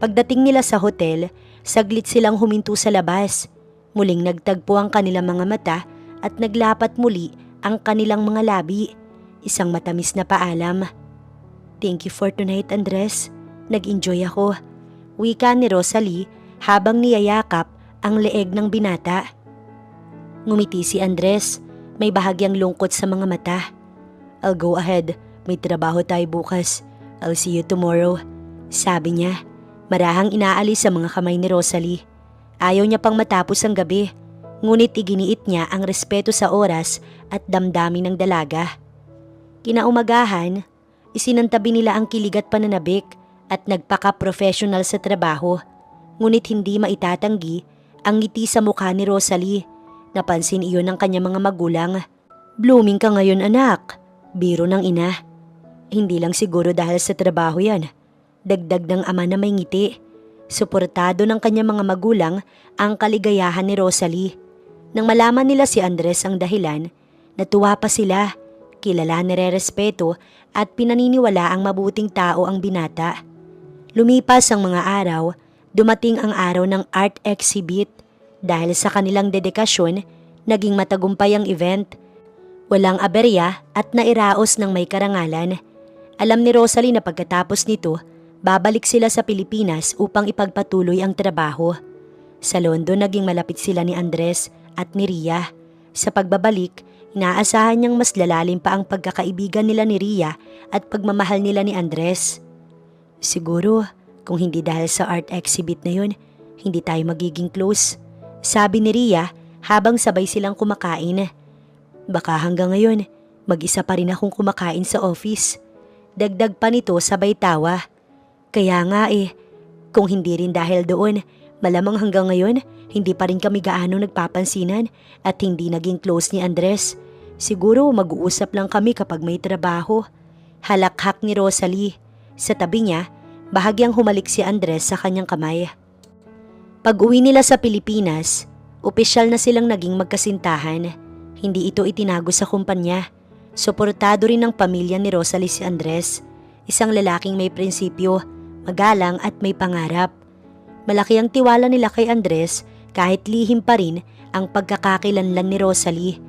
Pagdating nila sa hotel, saglit silang huminto sa labas. Muling nagtagpo ang kanilang mga mata at naglapat muli ang kanilang mga labi. Isang matamis na paalam. "Thank you for tonight, Andres. Nag-enjoy ako." Wika ni Rosalie habang niyayakap ang leeg ng binata. Ngumiti si Andres, may bahagyang lungkot sa mga mata. "I'll go ahead. May trabaho tayo bukas. I'll see you tomorrow," sabi niya. Marahang inaalis sa mga kamay ni Rosalie. Ayaw niya pang matapos ang gabi, ngunit iginiit niya ang respeto sa oras at damdamin ng dalaga. Kinaumagahan, isinantabi nila ang kilig at pananabik at nagpaka-professional sa trabaho. Ngunit hindi maitatanggi ang ngiti sa mukha ni Rosalie. Napansin iyon ng kanyang mga magulang. "Blooming ka ngayon, anak," biro ng ina. "Hindi lang siguro dahil sa trabaho yan," dagdag ng ama na may ngiti. Suportado ng kanyang mga magulang ang kaligayahan ni Rosalie. Nang malaman nila si Andres ang dahilan, natuwa pa sila. Kilala, nire-respeto at pinaniniwala ang mabuting tao ang binata. Lumipas ang mga araw, dumating ang araw ng art exhibit. Dahil sa kanilang dedikasyon, naging matagumpay ang event. Walang aberya at nairaos ng may karangalan. Alam ni Rosalie na pagkatapos nito, babalik sila sa Pilipinas upang ipagpatuloy ang trabaho. Sa London, naging malapit sila ni Andres at ni Ria. Sa pagbabalik, inaasahan niyang mas lalalim pa ang pagkakaibigan nila ni Ria at pagmamahal nila ni Andres. "Siguro, kung hindi dahil sa art exhibit na yun, hindi tayo magiging close," sabi ni Ria habang sabay silang kumakain. "Baka hanggang ngayon, mag-isa pa rin akong kumakain sa office." Dagdag pa nito sabay tawa. "Kaya nga kung hindi rin dahil doon, malamang hanggang ngayon, hindi pa rin kami gaano nagpapansinan at hindi naging close ni Andres. Siguro mag-uusap lang kami kapag may trabaho." Halakhak ni Rosalie. Sa tabi niya, bahagyang humalik si Andres sa kanyang kamay. Pag-uwi nila sa Pilipinas, opisyal na silang naging magkasintahan. Hindi ito itinago sa kumpanya. Suportado rin ng pamilya ni Rosalie si Andres, isang lalaking may prinsipyo, magalang at may pangarap. Malaki ang tiwala nila kay Andres kahit lihim pa rin ang pagkakakilanlan ni Rosalie.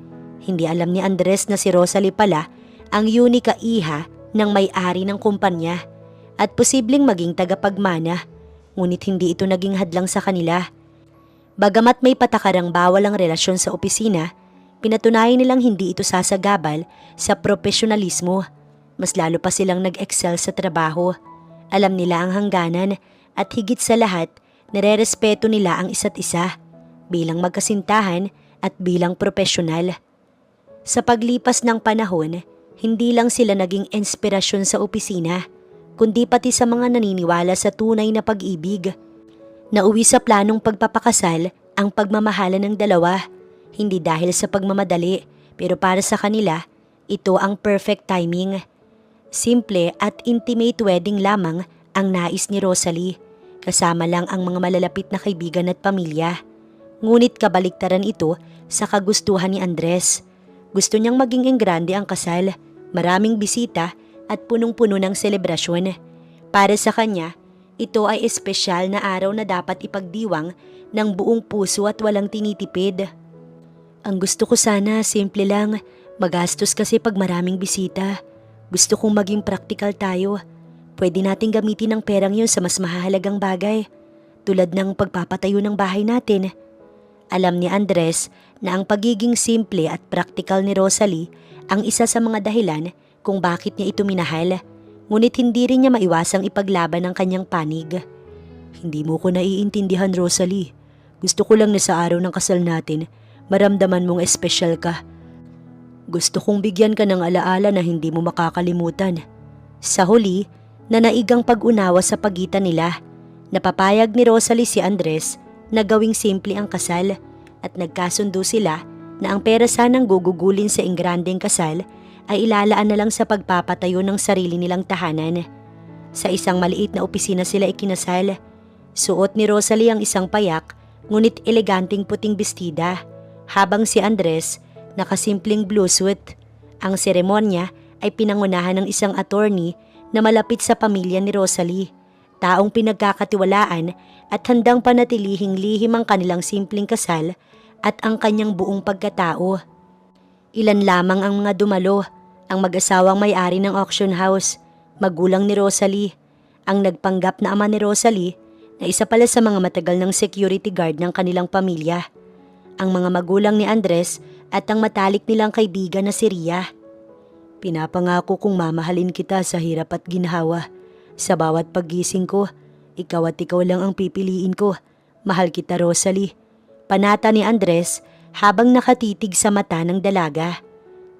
Hindi alam ni Andres na si Rosalie pala ang unika iha ng may-ari ng kumpanya at posibleng maging tagapagmana. Ngunit hindi ito naging hadlang sa kanila. Bagamat may patakarang bawal ang relasyon sa opisina, pinatunayan nilang hindi ito sasagabal sa profesionalismo. Mas lalo pa silang nag-excel sa trabaho. Alam nila ang hangganan at higit sa lahat, nire-respeto nila ang isa't isa bilang magkasintahan at bilang profesional. Sa paglipas ng panahon, hindi lang sila naging inspirasyon sa opisina, kundi pati sa mga naniniwala sa tunay na pag-ibig. Nauwi sa planong pagpapakasal ang pagmamahalan ng dalawa, hindi dahil sa pagmamadali, pero para sa kanila, ito ang perfect timing. Simple at intimate wedding lamang ang nais ni Rosalie, kasama lang ang mga malalapit na kaibigan at pamilya. Ngunit kabaliktaran ito sa kagustuhan ni Andres. Gusto niyang maging engrande ang kasal, maraming bisita at punong-puno ng selebrasyon. Para sa kanya, ito ay espesyal na araw na dapat ipagdiwang ng buong puso at walang tinitipid. "Ang gusto ko sana, simple lang. Magastos kasi pag maraming bisita. Gusto kong maging praktikal tayo. Pwede nating gamitin ang perang yun sa mas mahalagang bagay, tulad ng pagpapatayo ng bahay natin." Alam ni Andres na ang pagiging simple at praktikal ni Rosalie ang isa sa mga dahilan kung bakit niya ito minahal, ngunit hindi rin niya maiwasang ipaglaban ang kanyang panig. "Hindi mo ko naiintindihan, Rosalie. Gusto ko lang na sa araw ng kasal natin, maramdaman mong espesyal ka. Gusto kong bigyan ka ng alaala na hindi mo makakalimutan." Sa huli, nanaigang pag-unawa sa pagitan nila. Napapayag ni Rosalie si Andres na gawing simple ang kasal at nagkasundo sila na ang pera sanang gugugulin sa engrandeng kasal ay ilalaan na lang sa pagpapatayo ng sarili nilang tahanan. Sa isang maliit na opisina sila ikinasal. Suot ni Rosalie ang isang payak ngunit eleganteng puting bestida, habang si Andres nakasimpleng blue suit. Ang seremonya ay pinangunahan ng isang attorney na malapit sa pamilya ni Rosalie, taong pinagkakatiwalaan at handang panatilihing lihim ang kanilang simpleng kasal at ang kanyang buong pagkatao. Ilan lamang ang mga dumalo, ang mag-asawang may-ari ng auction house, magulang ni Rosalie, ang nagpanggap na ama ni Rosalie na isa pala sa mga matagal ng security guard ng kanilang pamilya, ang mga magulang ni Andres at ang matalik nilang kaibigan na si Ria. Pinapangako kong mamahalin kita sa hirap at ginhawa. Sa bawat paggising ko, ikaw at ikaw lang ang pipiliin ko. Mahal kita, Rosalie. Panata ni Andres habang nakatitig sa mata ng dalaga.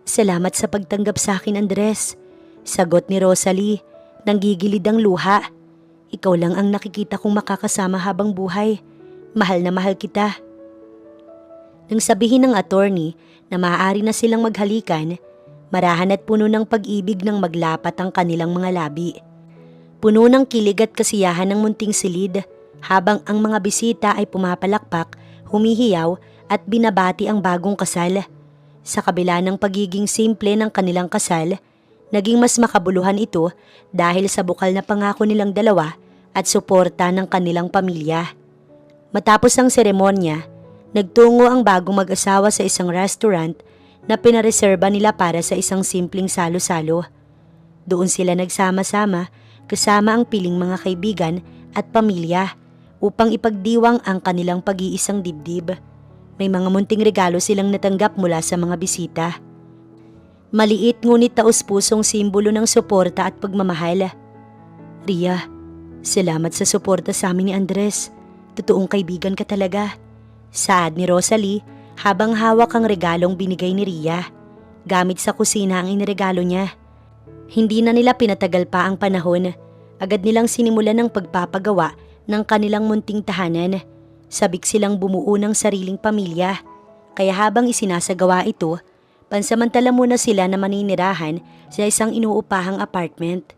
Salamat sa pagtanggap sa akin, Andres. Sagot ni Rosalie, nanggigilid ang luha. Ikaw lang ang nakikita kong makakasama habang buhay. Mahal na mahal kita. Nang sabihin ng attorney na maaari na silang maghalikan, marahan at puno ng pag-ibig nang maglapat ang kanilang mga labi. Puno ng kilig at kasiyahan ng munting silid habang ang mga bisita ay pumapalakpak, humihiyaw at binabati ang bagong kasal. Sa kabila ng pagiging simple ng kanilang kasal, naging mas makabuluhan ito dahil sa bukal na pangako nilang dalawa at suporta ng kanilang pamilya. Matapos ang seremonya, nagtungo ang bagong mag-asawa sa isang restaurant na pinareserba nila para sa isang simpleng salo-salo. Doon sila nagsama-sama kasama ang piling mga kaibigan at pamilya upang ipagdiwang ang kanilang pag-iisang dibdib. May mga munting regalo silang natanggap mula sa mga bisita. Maliit ngunit taos-pusong simbolo ng suporta at pagmamahal. Ria, salamat sa suporta sa amin ni Andres. Totoong kaibigan ka talaga. Saad ni Rosalie habang hawak ang regalong binigay ni Ria. Gamit sa kusina ang iniregalo niya. Hindi na nila pinatagal pa ang panahon. Agad nilang sinimulan ang pagpapagawa ng kanilang munting tahanan. Sabik silang bumuo ng sariling pamilya. Kaya habang isinasagawa ito, pansamantala muna sila na maninirahan sa isang inuupahang apartment.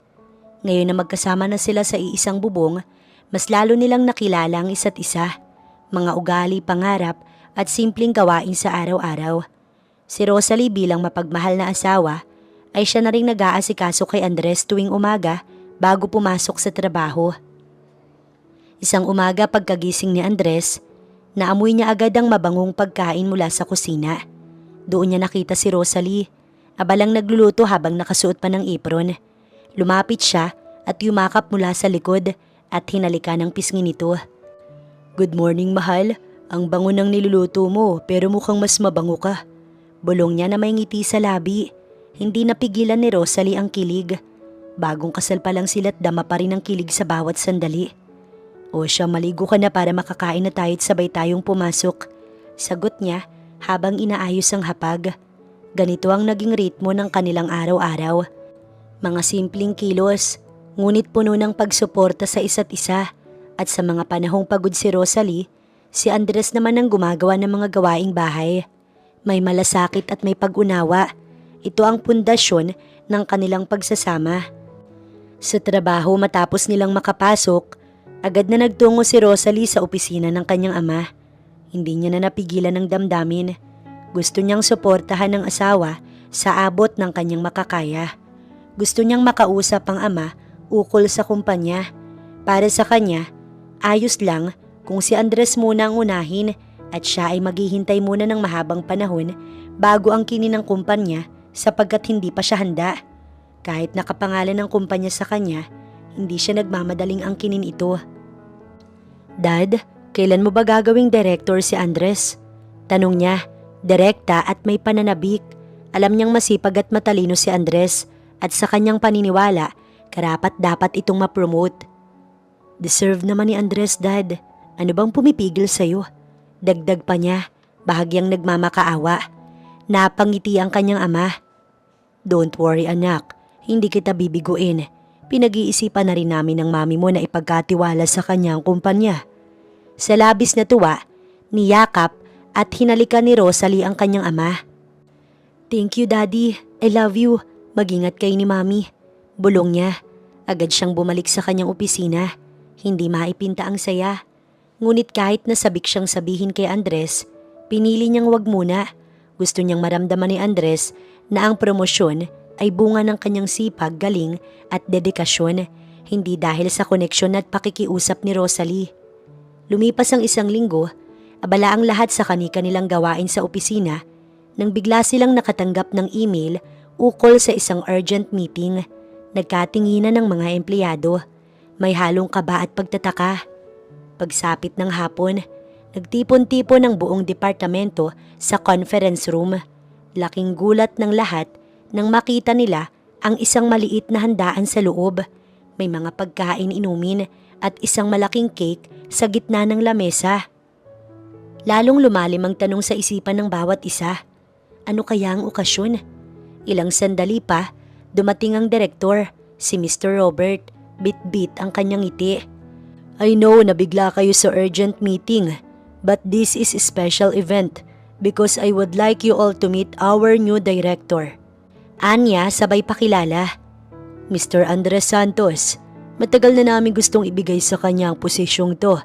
Ngayon na magkasama na sila sa iisang bubong, mas lalo nilang nakilala ang isa't isa. Mga ugali, pangarap at simpleng gawain sa araw-araw. Si Rosalie bilang mapagmahal na asawa ay siya na rin nag-aasikaso kay Andres tuwing umaga bago pumasok sa trabaho. Isang umaga pagkagising ni Andres, naamoy niya agad ang mabangong pagkain mula sa kusina. Doon niya nakita si Rosalie, abalang nagluluto habang nakasuot pa ng apron. Lumapit siya at yumakap mula sa likod at hinalikan ng pisngi nito. Good morning, mahal. Ang bango ng niluluto mo pero mukhang mas mabango ka. Bulong niya na may ngiti sa labi. Hindi napigilan ni Rosalie ang kilig. Bagong kasal pa lang sila't dama pa rin ang kilig sa bawat sandali. O siya, maligo ka na para makakain na tayo't sabay tayong pumasok. Sagot niya habang inaayos ang hapag. Ganito ang naging ritmo ng kanilang araw-araw. Mga simpleng kilos, ngunit puno ng pagsuporta sa isa't isa. At sa mga panahong pagod si Rosalie, si Andres naman ang gumagawa ng mga gawaing bahay. May malasakit at may pag-unawa. Ito ang pundasyon ng kanilang pagsasama. Sa trabaho matapos nilang makapasok, agad na nagtungo si Rosalie sa opisina ng kanyang ama. Hindi niya na napigilan ng damdamin. Gusto niyang suportahan ng asawa sa abot ng kanyang makakaya. Gusto niyang makausap ang ama ukol sa kumpanya. Para sa kanya, ayos lang kung si Andres muna ang unahin at siya ay maghihintay muna ng mahabang panahon bago ang kinin ng kumpanya sapagkat hindi pa siya handa. Kahit nakapangalan ng kumpanya sa kanya, hindi siya nagmamadaling angkinin ito. Dad, kailan mo ba gagawing director si Andres? Tanong niya, direkta at may pananabik. Alam niyang masipag at matalino si Andres at sa kanyang paniniwala, karapat dapat itong ma-promote. Deserve naman ni Andres, Dad. Ano bang pumipigil sa'yo? Dagdag pa niya, bahagyang nagmamakaawa. Napangiti ang kanyang ama. Don't worry, anak. Hindi kita bibiguin. Pinag-iisipan na rin namin ng mami mo na ipagkatiwala sa kanyang kumpanya. Sa labis na tuwa, niyakap at hinalikan ni Rosalie ang kanyang ama. Thank you, Daddy. I love you. Mag-ingat kayo ni Mami. Bulong niya. Agad siyang bumalik sa kanyang opisina. Hindi maipinta ang saya. Ngunit kahit nasabik siyang sabihin kay Andres, pinili niyang wag muna. Gusto niyang maramdaman ni Andres na ang promosyon ay bunga ng kanyang sipag, galing at dedikasyon, hindi dahil sa koneksyon at pakikiusap ni Rosalie. Lumipas ang 1 linggo, abala ang lahat sa kani-kanilang gawain sa opisina nang bigla silang nakatanggap ng email ukol sa isang urgent meeting. Nagkatinginan ng mga empleyado. May halong kaba at pagtataka. Pagsapit ng hapon, nagtipon-tipon ang buong departamento sa conference room. Laking gulat ng lahat nang makita nila ang isang maliit na handaan sa loob. May mga pagkain, inumin at isang malaking cake sa gitna ng lamesa. Lalong lumalim ang tanong sa isipan ng bawat isa. Ano kaya ang okasyon? Ilang sandali pa, dumating ang direktor, si Mr. Robert. Bit-bit ang kanyang ngiti. I know na bigla kayo sa urgent meeting, but this is a special event because I would like you all to meet our new director. Anya sabay pakilala. Mr. Andres Santos, matagal na namin gustong ibigay sa kanya ang posisyong to,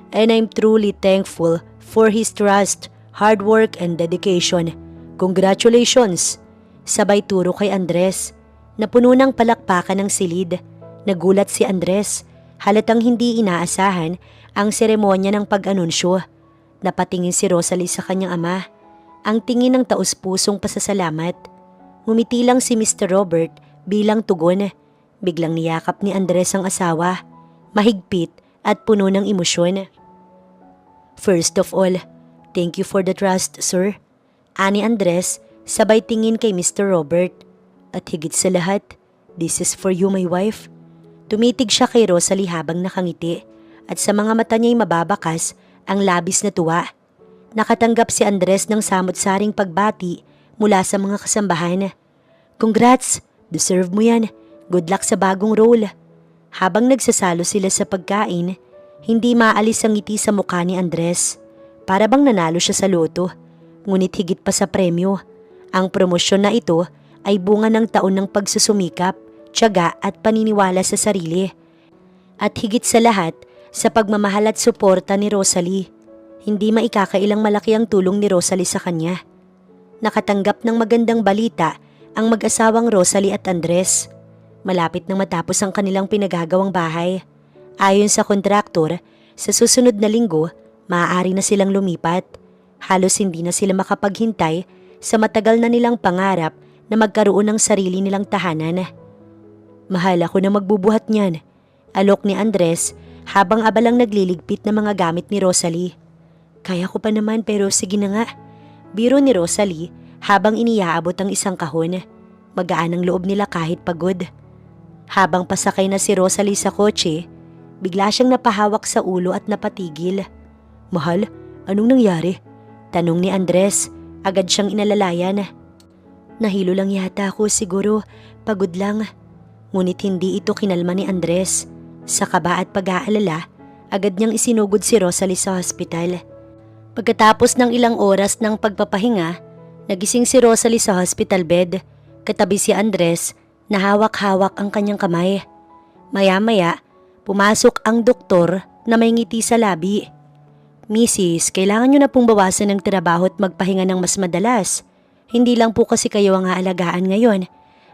and I'm truly thankful for his trust, hard work and dedication. Congratulations! Sabay turo kay Andres. Napuno ng palakpakan ng silid. Nagulat si Andres. Halatang hindi inaasahan ang seremonya ng pag-anunsyo. Napatingin si Rosalie sa kanyang ama. Ang tingin ng taus-pusong pasasalamat. Ngumiti lang si Mr. Robert bilang tugon. Biglang niyakap ni Andres ang asawa. Mahigpit at puno ng emosyon. First of all, thank you for the trust, sir. Ani Andres, sabay tingin kay Mr. Robert. At higit sa lahat, this is for you, my wife. Tumitig siya kay Rosalie habang nakangiti at sa mga mata niya'y mababakas ang labis na tuwa. Nakatanggap si Andres ng samot-saring pagbati mula sa mga kasambahan. Congrats! Deserve mo yan. Good luck sa bagong role. Habang nagsasalo sila sa pagkain, hindi maalis ang ngiti sa mukha ni Andres. Para bang nanalo siya sa loto. Ngunit higit pa sa premyo, ang promosyon na ito ay bunga ng taon ng pagsusumikap, tiyaga at paniniwala sa sarili. At higit sa lahat, sa pagmamahal at suporta ni Rosalie. Hindi maikakailang malaki ang tulong ni Rosalie sa kanya. Nakatanggap ng magandang balita ang mag-asawang Rosalie at Andres. Malapit nang matapos ang kanilang pinagagawang bahay. Ayon sa kontraktor, sa susunod na linggo, maaari na silang lumipat. Halos hindi na sila makapaghintay sa matagal na nilang pangarap na magkaroon ng sarili nilang tahanan. Mahal, ako na magbubuhat niyan, alok ni Andres habang abalang nagliligpit ng mga gamit ni Rosalie. Kaya ko pa naman pero sige na nga. Biro ni Rosalie habang iniaabot ang isang kahon. Magaan ang loob nila kahit pagod. Habang pasakay na si Rosalie sa kotse, bigla siyang napahawak sa ulo at napatigil. Mahal, anong nangyari? Tanong ni Andres, agad siyang inalalayan. Nahilo lang yata ako, siguro, pagod lang. Ngunit hindi ito kinalma ni Andres. Sa kaba at pag-aalala, agad niyang isinugod si Rosalie sa hospital. Pagkatapos ng ilang oras ng pagpapahinga, nagising si Rosalie sa hospital bed. Katabi si Andres na hawak-hawak ang kanyang kamay. Maya-maya, pumasok ang doktor na may ngiti sa labi. Mrs., kailangan nyo na pong bawasan ng trabaho at magpahinga ng mas madalas. Hindi lang po kasi kayo ang aalagaan ngayon,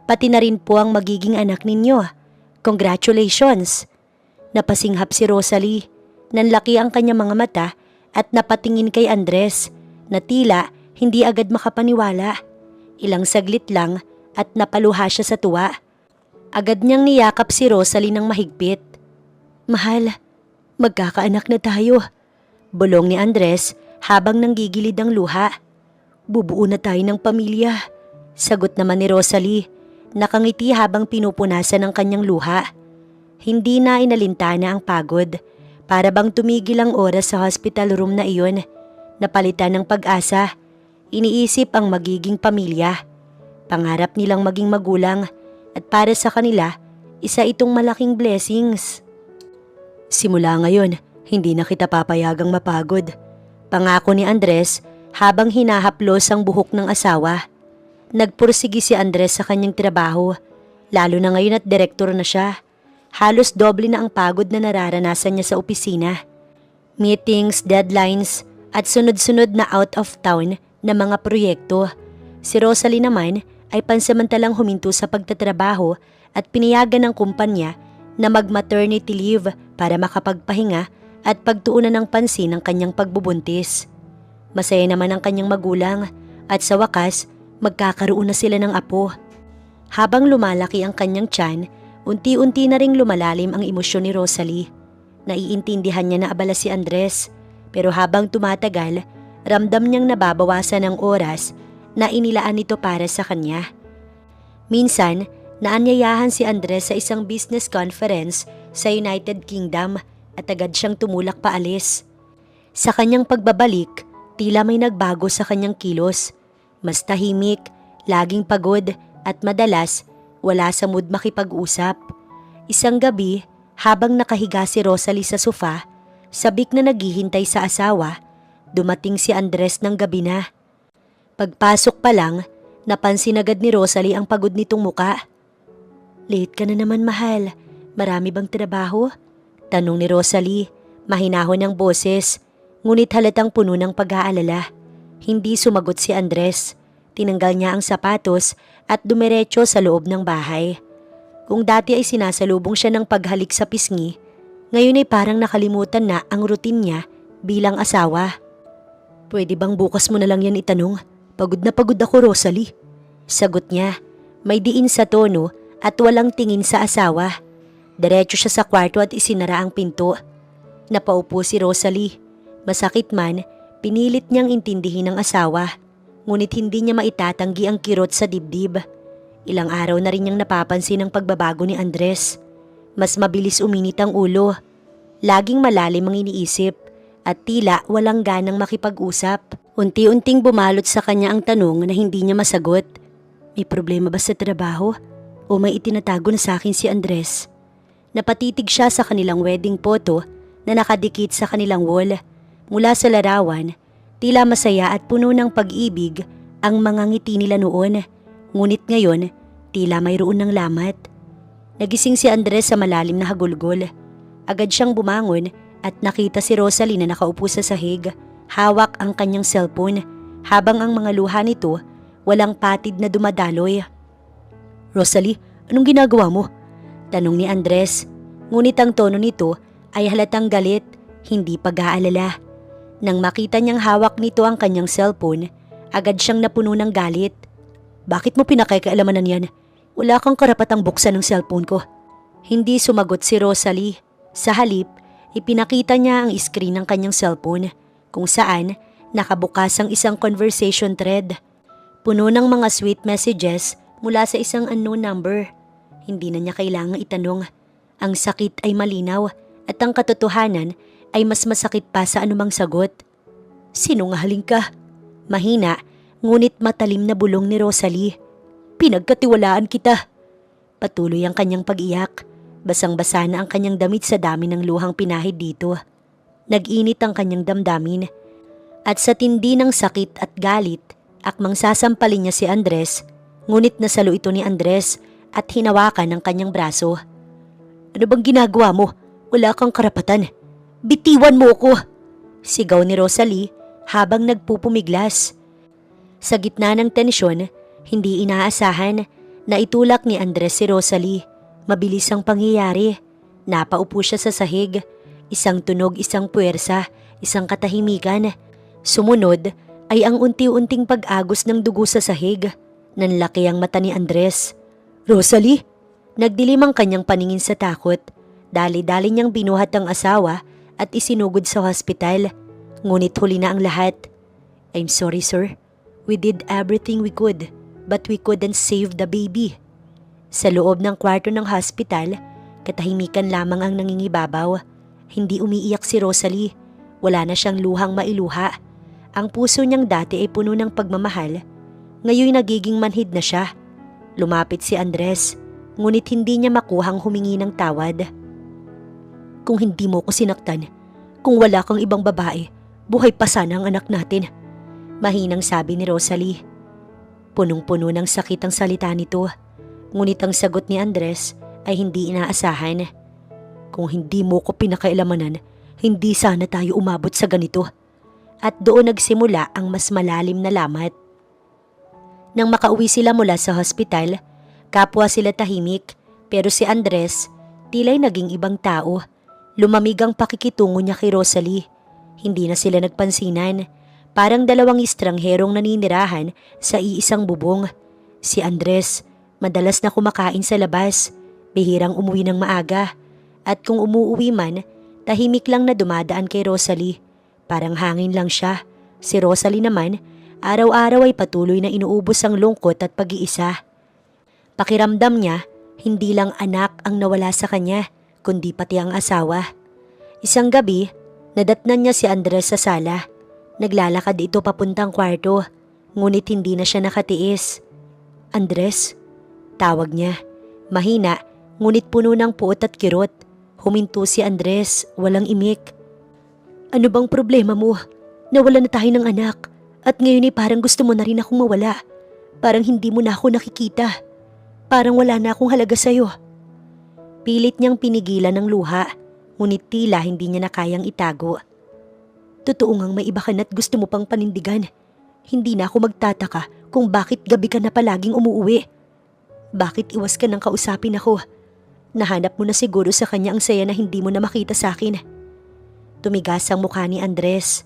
pati na rin po ang magiging anak ninyo. Congratulations! Napasinghap si Rosalie. Nanlaki ang kanyang mga mata at napatingin kay Andres na tila hindi agad makapaniwala. Ilang saglit lang at napaluha siya sa tuwa. Agad niyang niyakap si Rosalie ng mahigpit. Mahal, magkakaanak na tayo. Bulong ni Andres habang nanggigilid ang luha. Bubuo na tayo ng pamilya. Sagot naman ni Rosalie. Nakangiti habang pinupunasan ang kanyang luha. Hindi na inalintana ang pagod. Para bang tumigil ang oras sa hospital room na iyon. Napalitan ng pag-asa. Iniisip ang magiging pamilya. Pangarap nilang maging magulang. At para sa kanila, isa itong malaking blessings. Simula ngayon, hindi na kita papayagang mapagod. Pangako ni Andres habang hinahaplos ang buhok ng asawa. Nagpursigi si Andres sa kanyang trabaho, lalo na ngayon at direktor na siya. Halos doble na ang pagod na nararanasan niya sa opisina. Meetings, deadlines at sunod-sunod na out of town na mga proyekto. Si Rosalie naman ay pansamantalang huminto sa pagtatrabaho at pinayagan ng kumpanya na mag-maternity leave para makapagpahinga at pagtuunan ng pansin ng kanyang pagbubuntis. Masaya naman ang kanyang magulang at sa wakas magkakaroon na sila ng apo. Habang lumalaki ang kanyang tiyan, unti-unti na ring lumalalim ang emosyon ni Rosalie. Naiintindihan niya na abala si Andres, pero habang tumatagal, ramdam niyang nababawasan ang oras na inilaan nito para sa kanya. Minsan, naanyayahan si Andres sa isang business conference sa United Kingdom at agad siyang tumulak paalis. Sa kanyang pagbabalik, tila may nagbago sa kanyang kilos. Mas tahimik, laging pagod at madalas wala sa mood makipag-usap. Isang gabi, habang nakahiga si Rosalie sa sofa, sabik na naghihintay sa asawa, dumating si Andres ng gabi na. Pagpasok pa lang, napansin agad ni Rosalie ang pagod nitong muka. "Late ka na naman, mahal. Marami bang trabaho?" Tanong ni Rosalie, mahinahon ang boses, ngunit halatang puno ng pag-aalala. Hindi sumagot si Andres. Tinanggal niya ang sapatos at dumiretso sa loob ng bahay. Kung dati ay sinasalubong siya ng paghalik sa pisngi, ngayon ay parang nakalimutan na ang routine niya bilang asawa. "Pwede bang bukas mo na lang yan itanong? Pagod na pagod ako, Rosalie." Sagot niya, may diin sa tono at walang tingin sa asawa. Diretso siya sa kwarto at isinara ang pinto. Napaupo si Rosalie. Masakit man, pinilit niyang intindihin ng asawa. Ngunit hindi niya maitatanggi ang kirot sa dibdib. Ilang araw na rin niyang napapansin ang pagbabago ni Andres. Mas mabilis uminit ang ulo. Laging malalim ang iniisip at tila walang ganang makipag-usap. Unti-unting bumalot sa kanya ang tanong na hindi niya masagot. May problema ba sa trabaho? O may itinatago na sa akin si Andres? Napatitig siya sa kanilang wedding photo na nakadikit sa kanilang wall. Mula sa larawan, tila masaya at puno ng pag-ibig ang mga ngiti nila noon. Ngunit ngayon, tila mayroon ng lamat. Nagising si Andres sa malalim na hagulgol. Agad siyang bumangon at nakita si Rosalie na nakaupo sa sahig. Hawak ang kanyang cellphone habang ang mga luha nito walang patid na dumadaloy. "Rosalie, anong ginagawa mo?" Tanong ni Andres. Ngunit ang tono nito ay halatang galit, hindi pag-aalala. Nang makita niyang hawak nito ang kanyang cellphone, agad siyang napuno ng galit. "Bakit mo pinakaikialamanan yan? Wala kang karapatang buksan ng cellphone ko." Hindi sumagot si Rosalie. Sa halip, ipinakita niya ang screen ng kanyang cellphone kung saan nakabukas ang isang conversation thread. Puno ng mga sweet messages mula sa isang unknown number. Hindi na niya kailangang itanong. Ang sakit ay malinaw at ang katotohanan ay mas masakit pa sa anumang sagot. "Sinungaling ka." Mahina, ngunit matalim na bulong ni Rosalie. "Pinagkatiwalaan kita." Patuloy ang kanyang pag-iyak. Basang-basa na ang kanyang damit sa dami ng luhang pinahid dito. Nag-init ang kanyang damdamin. At sa tindi ng sakit at galit, akmang sasampalin niya si Andres, ngunit nasalo ito ni Andres at hinawakan ang kanyang braso. "Ano bang ginagawa mo? Wala kang karapatan. Bitiwan mo ko!" Sigaw ni Rosalie habang nagpupumiglas. Sa gitna ng tensyon, hindi inaasahan na itulak ni Andres si Rosalie. Mabilis ang pangyayari. Napaupo siya sa sahig. Isang tunog, isang puwersa, isang katahimikan. Sumunod ay ang unti-unting pag-agos ng dugo sa sahig. Nanlaki ang mata ni Andres. "Rosalie?" Nagdilim ang kanyang paningin sa takot. Dali-dali niyang binuhat ang asawa at isinugod sa hospital. Ngunit huli na ang lahat. "I'm sorry, sir. We did everything we could, but we couldn't save the baby." Sa loob ng kwarto ng hospital, katahimikan lamang ang nangingibabaw. Hindi umiiyak si Rosalie. Wala na siyang luhang mailuha. Ang puso niyang dati ay puno ng pagmamahal. Ngayon nagiging manhid na siya. Lumapit si Andres, ngunit hindi niya makuhang humingi ng tawad. "Kung hindi mo ko sinaktan, kung wala kang ibang babae, buhay pa sana ang anak natin." Mahinang sabi ni Rosalie. Punong-puno ng sakit ang salita nito. Ngunit ang sagot ni Andres ay hindi inaasahan. "Kung hindi mo ko pinakaialamanan, hindi sana tayo umabot sa ganito." At doon nagsimula ang mas malalim na lamat. Nang makauwi sila mula sa hospital, kapwa sila tahimik pero si Andres tila'y naging ibang tao. Lumamig ang pakikitungo niya kay Rosalie. Hindi na sila nagpansinan. Parang dalawang estrangherong naninirahan sa iisang bubong. Si Andres, madalas na kumakain sa labas. Bihirang umuwi ng maaga. At kung umuuwi man, tahimik lang na dumadaan kay Rosalie. Parang hangin lang siya. Si Rosalie naman, araw-araw ay patuloy na inuubos ang lungkot at pag-iisa. Pakiramdam niya, hindi lang anak ang nawala sa kanya, kundi pati ang asawa. Isang gabi, nadatnan niya si Andres sa sala. Naglalakad ito papuntang kwarto, ngunit hindi na siya nakatiis. Andres, tawag niya. Mahina, ngunit puno ng puot at kirot. Huminto si Andres, walang imik. Ano bang problema mo? Nawala na tayo ng anak. At ngayon ay parang gusto mo na rin akong mawala. Parang hindi mo na ako nakikita. Parang wala na akong halaga sa'yo. Pilit niyang pinigilan ng luha, ngunit tila hindi niya na kayang itago. Totoo ngang may iba ka na't gusto mo pang panindigan. Hindi na ako magtataka kung bakit gabi ka na palaging umuuwi. Bakit iwas ka nang kausapin ako? Nahanap mo na siguro sa kanya ang saya na hindi mo na makita sa akin. Tumigas ang mukha ni Andres.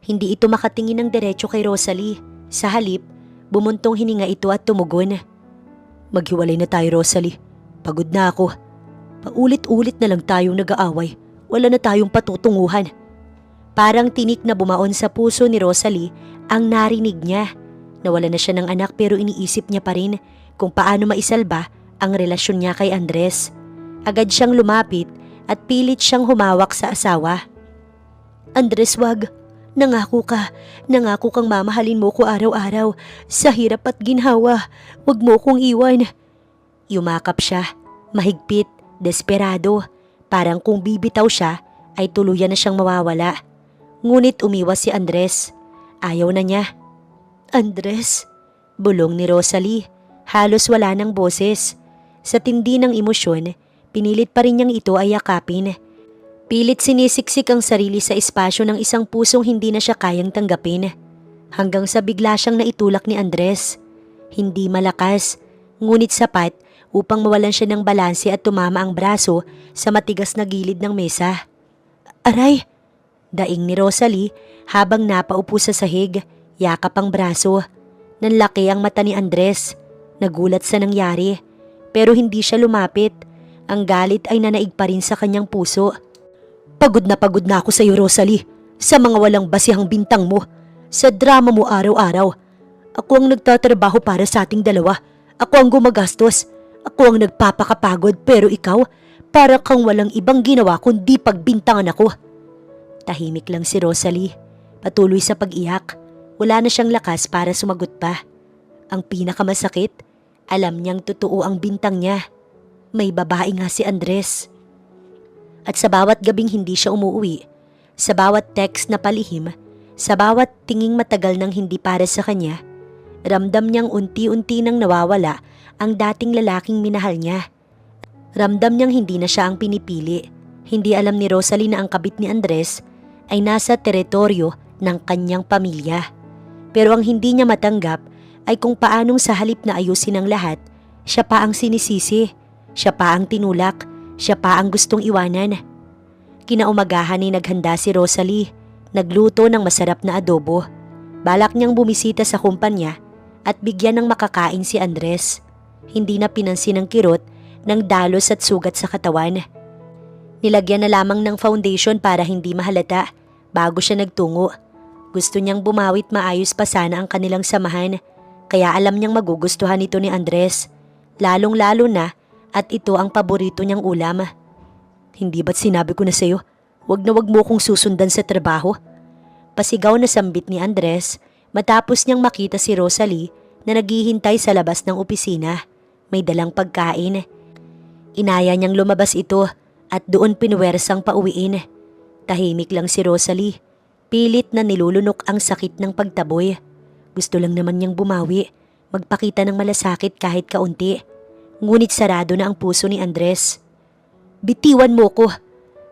Hindi ito makatingin ng diretso kay Rosalie. Sa halip, bumuntong hininga ito at tumugon. Maghiwalay na tayo, Rosalie. Pagod na ako. Paulit-ulit na lang tayong nag-aaway. Wala na tayong patutunguhan. Parang tinik na bumaon sa puso ni Rosalie ang narinig niya. Nawala na siya ng anak pero iniisip niya pa rin kung paano maisalba ang relasyon niya kay Andres. Agad siyang lumapit at pilit siyang humawak sa asawa. Andres, wag. Nangako ka. Nangako kang mamahalin mo ko araw-araw. Sa hirap at ginhawa. Wag mo kong iwan. Yumakap siya. Mahigpit, desperado. Parang kung bibitaw siya, ay tuluyan na siyang mawawala. Ngunit umiwas si Andres. Ayaw na niya. Andres? Bulong ni Rosalie. Halos wala ng boses. Sa tindi ng emosyon, pinilit pa rin niyang ito ay yakapin. Pilit sinisiksik ang sarili sa espasyo ng isang pusong hindi na siya kayang tanggapin. Hanggang sa bigla siyang naitulak ni Andres. Hindi malakas, ngunit sapat upang mawalan siya ng balanse at tumama ang braso sa matigas na gilid ng mesa. Aray! Daing ni Rosalie habang napaupo sa sahig, yakap ang braso. Nanlaki ang mata ni Andres. Nagulat sa nangyari, pero hindi siya lumapit. Ang galit ay nanaig pa rin sa kanyang puso. Pagod na ako sa iyo, Rosalie. Sa mga walang basihang bintang mo. Sa drama mo araw-araw. Ako ang nagtatrabaho para sa ating dalawa. Ako ang gumagastos. Ako ang nagpapakapagod pero ikaw, para kang walang ibang ginawa kundi pagbintangan ako. Tahimik lang si Rosalie. Patuloy sa pag-iyak. Wala na siyang lakas para sumagot pa. Ang pinakamasakit, alam niyang totoo ang bintang niya. May babae nga si Andres. At sa bawat gabing hindi siya umuwi, sa bawat text na palihim, sa bawat tinging matagal nang hindi para sa kanya, ramdam niyang unti-unti nang nawawala ang dating lalaking minahal niya. Ramdam niyang hindi na siya ang pinipili. Hindi alam ni Rosalie na ang kabit ni Andres ay nasa teritoryo ng kanyang pamilya. Pero ang hindi niya matanggap ay kung paanong sa halip na ayusin ang lahat, siya pa ang sinisisi, siya pa ang tinulak, siya pa ang gustong iwanan. Kinaumagahan ay naghanda si Rosalie, nagluto ng masarap na adobo. Balak niyang bumisita sa kumpanya at bigyan ng makakain si Andres. Hindi na pinansin ng kirot ng dalos at sugat sa katawan. Nilagyan na lamang ng foundation para hindi mahalata bago siya nagtungo. Gusto niyang bumawit maayos pa sana ang kanilang samahan, kaya alam niyang magugustuhan ito ni Andres. Lalong-lalo na at ito ang paborito niyang ulam. Hindi ba't sinabi ko na sa'yo, wag na wag mo kong susundan sa trabaho? Pasigaw na sambit ni Andres matapos niyang makita si Rosalie na naghihintay sa labas ng opisina. May dalang pagkain. Inaya niyang lumabas ito at doon pinuwersang pauwiin. Tahimik lang si Rosalie. Pilit na nilulunok ang sakit ng pagtaboy. Gusto lang naman niyang bumawi, magpakita ng malasakit kahit kaunti. Ngunit sarado na ang puso ni Andres. Bitiwan mo ko.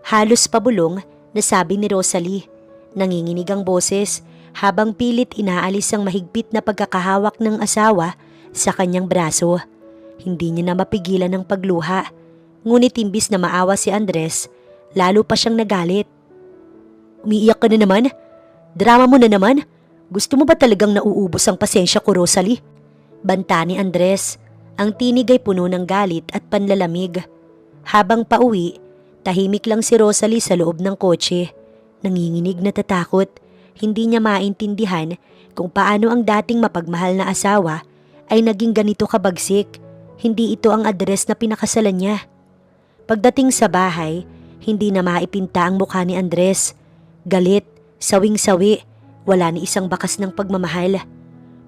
Halos pabulong na sabi ni Rosalie. Nanginginig ang boses, habang pilit inaalis ang mahigpit na pagkakahawak ng asawa sa kanyang braso. Hindi niya na mapigilan ang pagluha, ngunit imbis na maawa si Andres, lalo pa siyang nagalit. Umiiyak ka na naman? Drama mo na naman? Gusto mo ba talagang nauubos ang pasensya ko, Rosalie? Banta ni Andres. Ang tinig ay puno ng galit at panlalamig. Habang pauwi, tahimik lang si Rosalie sa loob ng kotse. Nanginginig na tatakot. Hindi niya maintindihan kung paano ang dating mapagmahal na asawa ay naging ganito kabagsik. Hindi ito ang address na pinakasalan niya. Pagdating sa bahay, hindi na maipinta ang mukha ni Andres. Galit, sawing-sawi, wala ni isang bakas ng pagmamahal.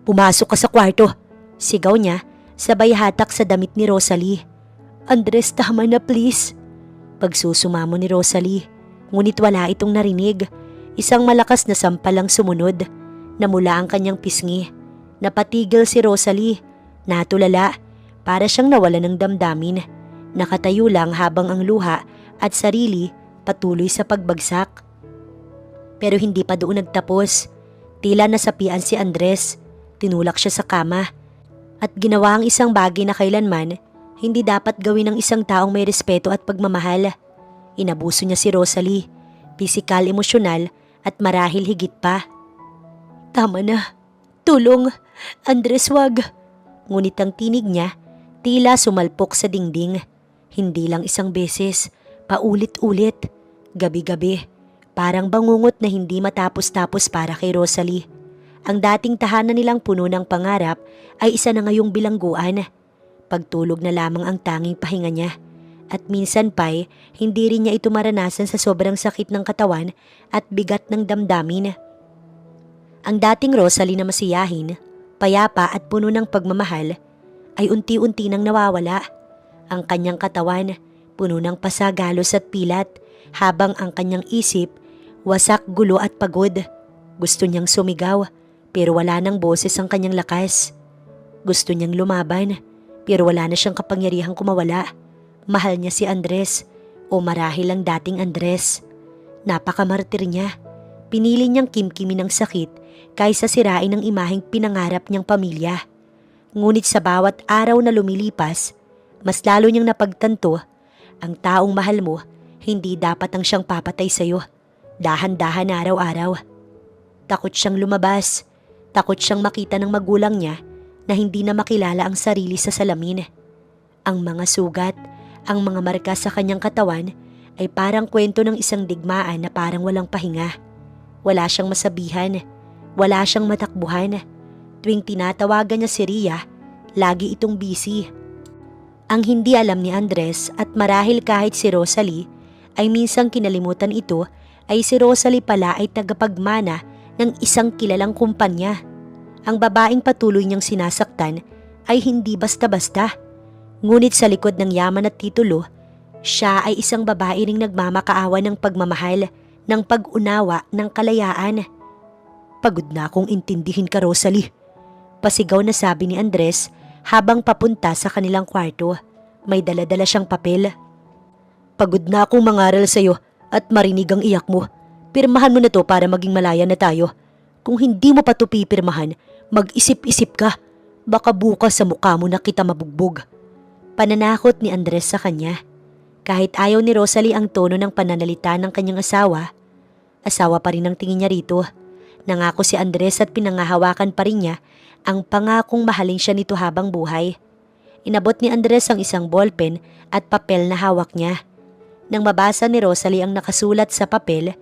Pumasok ka sa kwarto, sigaw niya, sabay hatak sa damit ni Rosalie. Andres, tama na please. Pagsusumamo ni Rosalie, ngunit wala itong narinig. Isang malakas na sampal ang sumunod. Namula ang kanyang pisngi. Napatigil si Rosalie. Natulala, para siyang nawala ng damdamin. Nakatayo lang habang ang luha at sarili patuloy sa pagbagsak. Pero hindi pa doon nagtapos. Tila nasapian si Andres. Tinulak siya sa kama. At ginawa ang isang bagay na kailanman hindi dapat gawin ng isang taong may respeto at pagmamahal. Inabuso niya si Rosalie, pisikal, emosyonal at marahil higit pa. Tama na. Tulong. Andres, wag. Ngunit ang tinig niya tila sumalpok sa dingding. Hindi lang isang beses, paulit-ulit, gabi-gabi. Parang bangungot na hindi matapos-tapos para kay Rosalie. Ang dating tahanan nilang puno ng pangarap ay isa na ngayong bilangguan. Pagtulog na lamang ang tanging pahinga niya. At minsan pa'y hindi rin niya ito maranasan sa sobrang sakit ng katawan at bigat ng damdamin. Ang dating Rosalie na masiyahin, payapa at puno ng pagmamahal ay unti-unti nang nawawala. Ang kanyang katawan puno ng pasagalos at pilat habang ang kanyang isip wasak, gulo at pagod. Gusto niyang sumigaw pero wala nang boses ang kanyang lakas. Gusto niyang lumaban pero wala na siyang kapangyarihang kumawala. Mahal niya si Andres o marahil ang dating Andres. Napakamartir niya. Pinili niyang kimkimin ng sakit kaysa sirain ang imaheng pinangarap niyang pamilya. Ngunit sa bawat araw na lumilipas, mas lalo niyang napagtanto, ang taong mahal mo hindi dapat ang siyang papatay sa'yo. Dahan-dahan araw-araw. Takot siyang lumabas. Takot siyang makita ng magulang niya na hindi na makilala ang sarili sa salamin. Ang mga sugat, ang mga marka sa kanyang katawan ay parang kwento ng isang digmaan na parang walang pahinga. Wala siyang masabihan, wala siyang matakbuhan. Tuwing tinatawagan niya si Ria, lagi itong busy. Ang hindi alam ni Andres at marahil kahit si Rosalie ay minsang kinalimutan ito ay si Rosalie pala ay tagapagmana ng isang kilalang kumpanya. Ang babaeng patuloy niyang sinasaktan ay hindi basta-basta. Ngunit sa likod ng yaman at titulo, siya ay isang babae ring nagmamakaawa ng pagmamahal, ng pag-unawa, ng kalayaan. Pagod na akong intindihin ka, Rosalie. Pasigaw na sabi ni Andres habang papunta sa kanilang kwarto. May dala-dala siyang papel. Pagod na akong mangaral sa'yo at marinig ang iyak mo. Pirmahan mo na to para maging malaya na tayo. Kung hindi mo pa to pipirmahan, mag-isip-isip ka. Baka bukas sa mukha mo na kita mabugbog. Pananakot ni Andres sa kanya. Kahit ayaw ni Rosalie ang tono ng pananalita ng kanyang asawa pa rin ang tingin niya rito. Nangako si Andres at pinangahawakan pa rin niya ang pangakong mahalin siya nito habang buhay. Inabot ni Andres ang isang ballpen at papel na hawak niya. Nang mabasa ni Rosalie ang nakasulat sa papel,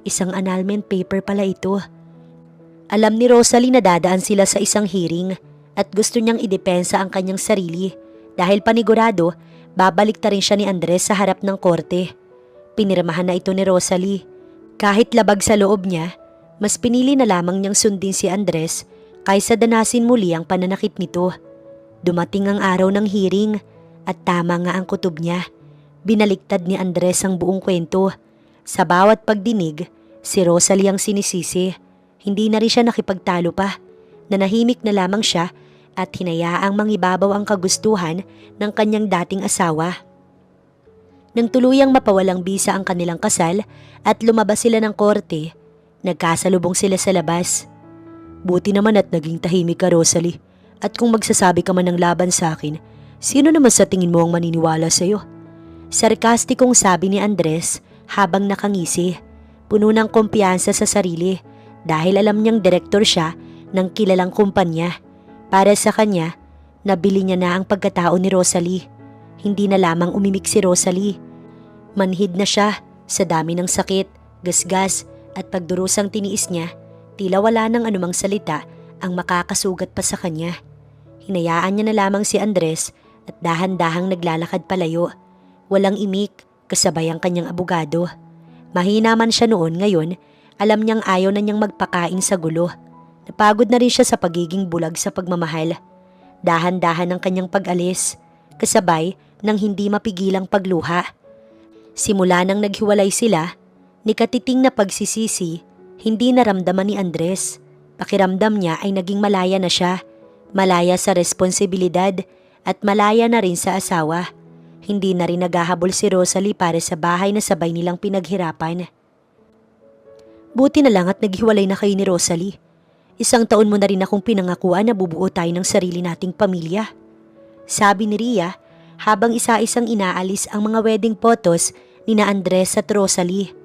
isang annulment paper pala ito. Alam ni Rosalie na dadaan sila sa isang hearing at gusto niyang idepensa ang kanyang sarili. Dahil panigurado, babalik ta rin siya ni Andres sa harap ng korte. Pinirmahan na ito ni Rosalie. Kahit labag sa loob niya, mas pinili na lamang niyang sundin si Andres kaysa danasin muli ang pananakit nito. Dumating ang araw ng hearing at tama nga ang kutob niya. Binaliktad ni Andres ang buong kwento. Sa bawat pagdinig, si Rosalie ang sinisisi. Hindi na rin siya nakipagtalo pa. Nanahimik na lamang siya at hinayaang mangibabaw ang kagustuhan ng kanyang dating asawa. Nang tuluyang mapawalang bisa ang kanilang kasal at lumabas sila ng korte, nagkasalubong sila sa labas. Buti naman at naging tahimik ka, Rosalie. At kung magsasabi ka man ng laban sa akin, sino naman sa tingin mo ang maniniwala sa'yo? Sarkastikong sabi ni Andres habang nakangisi. Puno ng kumpiyansa sa sarili dahil alam niyang direktor siya ng kilalang kumpanya. Para sa kanya, nabili niya na ang pagkatao ni Rosalie. Hindi na lamang umimik si Rosalie. Manhid na siya sa dami ng sakit, gasgas at pagdurusang tiniis niya. Tila wala nang anumang salita ang makakasugat pa sa kanya. Hinayaan niya na lamang si Andres at dahan-dahang naglalakad palayo. Walang imik kasabay ang kanyang abogado. Mahina man siya noon, ngayon alam niyang ayaw na niyang magpakain sa gulo. Napagod na rin siya sa pagiging bulag sa pagmamahal. Dahan-dahan ang kanyang pag-alis, kasabay ng hindi mapigilang pagluha. Simula nang naghiwalay sila, ni katiting na pagsisisi, hindi naramdaman ni Andres. Pakiramdam niya ay naging malaya na siya. Malaya sa responsibilidad at malaya na rin sa asawa. Hindi na rin naghahabol si Rosalie para sa bahay na sabay nilang pinaghirapan. Buti na lang at naghiwalay na kayo ni Rosalie. 1 taon mo na rin akong pinangakuan na bubuo tayo ng sarili nating pamilya. Sabi ni Ria habang isa-isang inaalis ang mga wedding photos ni na Andres at Rosalie.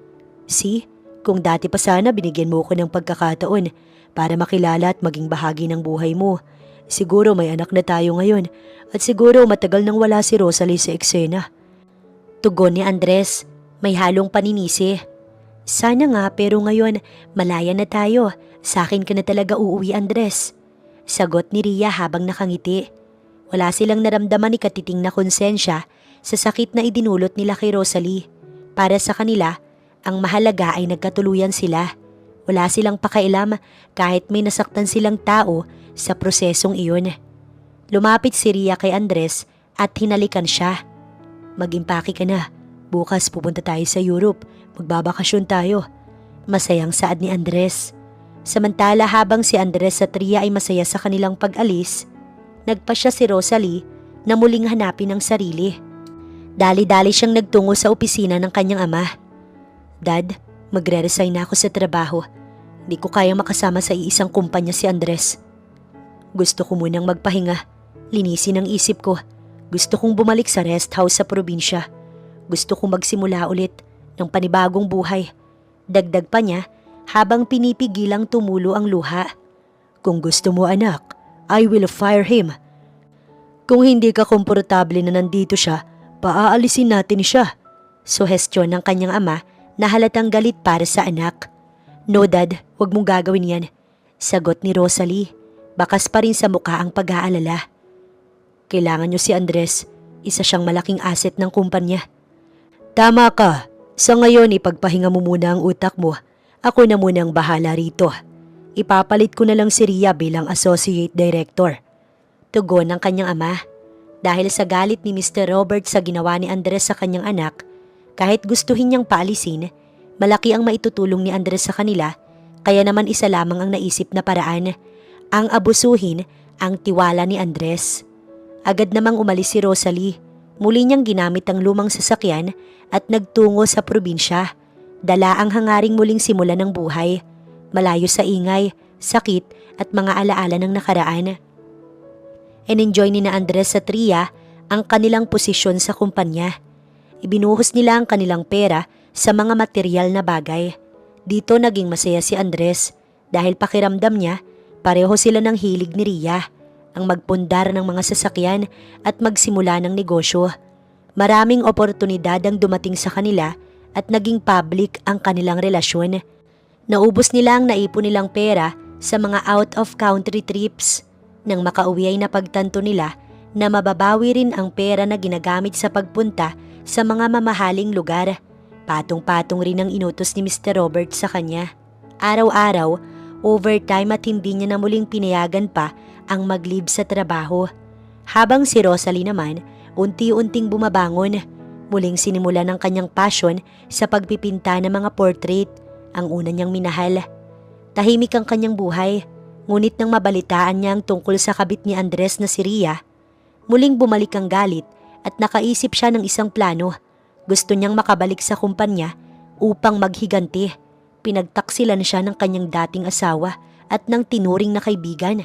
See? Kung dati pa sana binigyan mo ko ng pagkakataon para makilala at maging bahagi ng buhay mo. Siguro may anak na tayo ngayon at siguro matagal nang wala si Rosalie sa eksena. Tugon ni Andres, may halong paninisi. Sana nga pero ngayon malaya na tayo. Sa akin ka na talaga uuwi, Andres. Sagot ni Ria habang nakangiti. Wala silang naramdaman ni katiting na konsensya sa sakit na idinulot nila kay Rosalie. Para sa kanila, ang mahalaga ay nagkatuluyan sila. Wala silang pakailam kahit may nasaktan silang tao sa prosesong iyon. Lumapit si Ria kay Andres at hinalikan siya. Mag-impake ka na. Bukas pupunta tayo sa Europe. Magbabakasyon tayo. Masayang saad ni Andres. Samantala habang si Andres at Ria ay masaya sa kanilang pag-alis, nagpasya si Rosalie na muling hanapin ang sarili. Dali-dali siyang nagtungo sa opisina ng kanyang ama. Dad, magre-resign na ako sa trabaho. Di ko kayang makasama sa iisang kumpanya si Andres. Gusto ko munang magpahinga. Linisin ang isip ko. Gusto kong bumalik sa rest house sa probinsya. Gusto kong magsimula ulit ng panibagong buhay. Dagdag pa niya habang pinipigilang tumulo ang luha. Kung gusto mo anak, I will fire him. Kung hindi ka komportable na nandito siya, paaalisin natin siya. Suhestyon ng kanyang ama na halatang galit para sa anak. No dad, wag mong gagawin yan. Sagot ni Rosalie. Bakas pa rin sa mukha ang pag-aalala. Kailangan niyo si Andres. Isa siyang malaking asset ng kumpanya. Tama ka. Sa ngayon ipagpahinga mo muna ang utak mo. Ako na muna ang bahala rito. Ipapalit ko na lang si Ria bilang associate director. Tugon ng kanyang ama. Dahil sa galit ni Mr. Robert sa ginawa ni Andres sa kanyang anak, kahit gustuhin niyang paalisin, malaki ang maitutulong ni Andres sa kanila, kaya naman isa lamang ang naisip na paraan, ang abusuhin ang tiwala ni Andres. Agad namang umalis si Rosalie. Muli niyang ginamit ang lumang sasakyan at nagtungo sa probinsya. Dala ang hangaring muling simula ng buhay, malayo sa ingay, sakit at mga alaala ng nakaraan. En-enjoy ni na Andres at Ria ang kanilang posisyon sa kumpanya. Ibinuhos nila ang kanilang pera sa mga material na bagay. Dito naging masaya si Andres dahil pakiramdam niya pareho sila ng hilig ni Ria, ang magpundar ng mga sasakyan at magsimula ng negosyo. Maraming oportunidad ang dumating sa kanila at naging public ang kanilang relasyon. Naubos nila ang naipon nilang pera sa mga out-of-country trips. Nang makauwi ay napagtanto nila na mababawi rin ang pera na ginagamit sa pagpunta sa mga mamahaling lugar. Patong-patong rin ang inutos ni Mr. Robert sa kanya. Araw-araw, overtime at hindi niya na muling pinayagan pa ang mag-leave sa trabaho. Habang si Rosalie naman, unti-unting bumabangon. Muling sinimula ng kanyang passion sa pagpipinta ng mga portrait, ang una niyang minahal. Tahimik ang kanyang buhay, ngunit nang mabalitaan niya ang tungkol sa kabit ni Andres na si Ria, muling bumalik ang galit at nakaisip siya ng isang plano. Gusto niyang makabalik sa kumpanya upang maghiganti. Pinagtaksilan siya ng kanyang dating asawa at ng tinuring na kaibigan.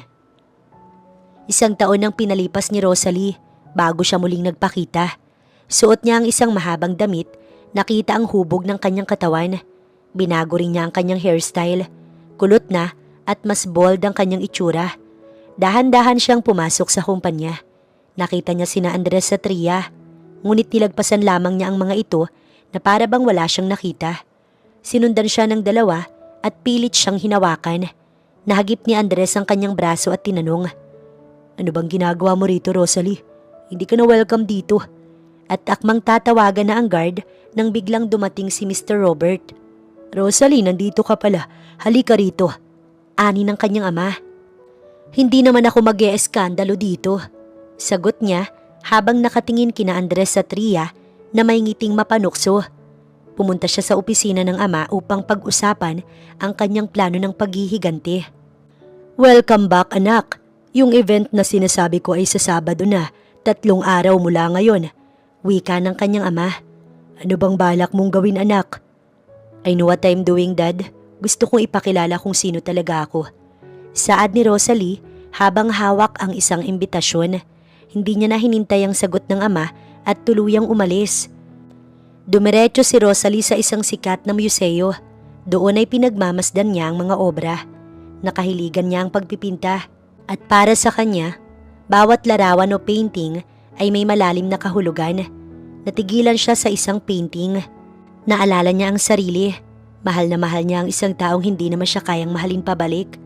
Isang taon nang pinalipas ni Rosalie bago siya muling nagpakita. Suot niya ang isang mahabang damit, nakita ang hubog ng kanyang katawan. Binago rin niya ang kanyang hairstyle. Kulot na at mas bold ang kanyang itsura. Dahan-dahan siyang pumasok sa kumpanya. Nakita niya sina Andres at Tria, ngunit nilagpasan lamang niya ang mga ito na para bang wala siyang nakita. Sinundan siya ng dalawa at pilit siyang hinawakan. Nahagip ni Andres ang kanyang braso at tinanong, "Ano bang ginagawa mo rito, Rosalie? Hindi ka na welcome dito." At akmang tatawagan na ang guard nang biglang dumating si Mr. Robert. "Rosalie, nandito ka pala. Halika rito." Ani ng kanyang ama. "Hindi naman ako mag-e-eskandalo dito," sagot niya habang nakatingin kina Andres at Tria na may ngiting mapanukso. Pumunta siya sa opisina ng ama upang pag-usapan ang kanyang plano ng paghihiganti. "Welcome back, anak. Yung event na sinasabi ko ay sa Sabado na, 3 araw mula ngayon," wika ng kanyang ama. "Ano bang balak mong gawin, anak?" "I know what I'm doing, Dad. Gusto kong ipakilala kung sino talaga ako." Saad ni Rosalie habang hawak ang isang imbitasyon. Hindi niya na hinintay ang sagot ng ama at tuluyang umalis. Dumiretso si Rosalie sa isang sikat na museo. Doon ay pinagmamasdan niya ang mga obra. Nakahiligan niya ang pagpipinta. At para sa kanya, bawat larawan o painting ay may malalim na kahulugan. Natigilan siya sa isang painting. Naalala niya ang sarili. Mahal na mahal niya ang isang taong hindi naman siya kayang mahalin pabalik.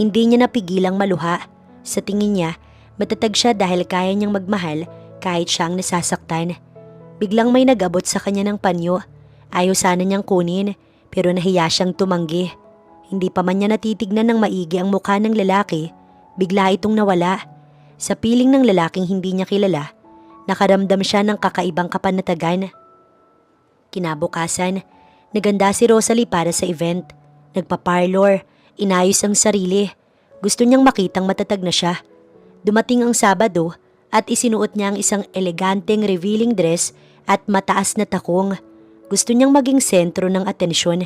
Hindi niya napigilang maluha. Sa tingin niya, matatag siya dahil kaya niyang magmahal kahit siyang nasasaktan. Biglang may nag-abot sa kanya ng panyo. Ayaw sana niyang kunin pero nahiya siyang tumanggi. Hindi pa man niya natitignan ng maigi ang mukha ng lalaki, bigla itong nawala. Sa piling ng lalaking hindi niya kilala, nakaramdam siya ng kakaibang kapanatagan. Kinabukasan, naganda si Rosalie para sa event. Nagpa-parlor, inayos ang sarili. Gusto niyang makitang matatag na siya. Dumating ang Sabado at isinuot niya ang isang eleganteng revealing dress at mataas na takong. Gusto niyang maging sentro ng atensyon.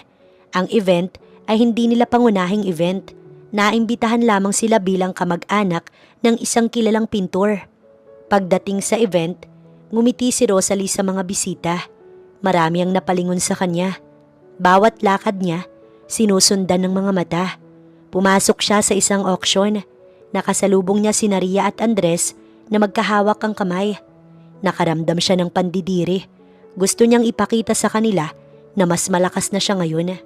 Ang event ay hindi nila pangunahing event. Naimbitahan lamang sila bilang kamag-anak ng isang kilalang pintor. Pagdating sa event, ngumiti si Rosalie sa mga bisita. Marami ang napalingon sa kanya. Bawat lakad niya, sinusundan ng mga mata. Pumasok siya sa isang auction. Nakasalubong niya si Ria at Andres na magkahawak ang kamay. Nakaramdam siya ng pandidiri. Gusto niyang ipakita sa kanila na mas malakas na siya ngayon.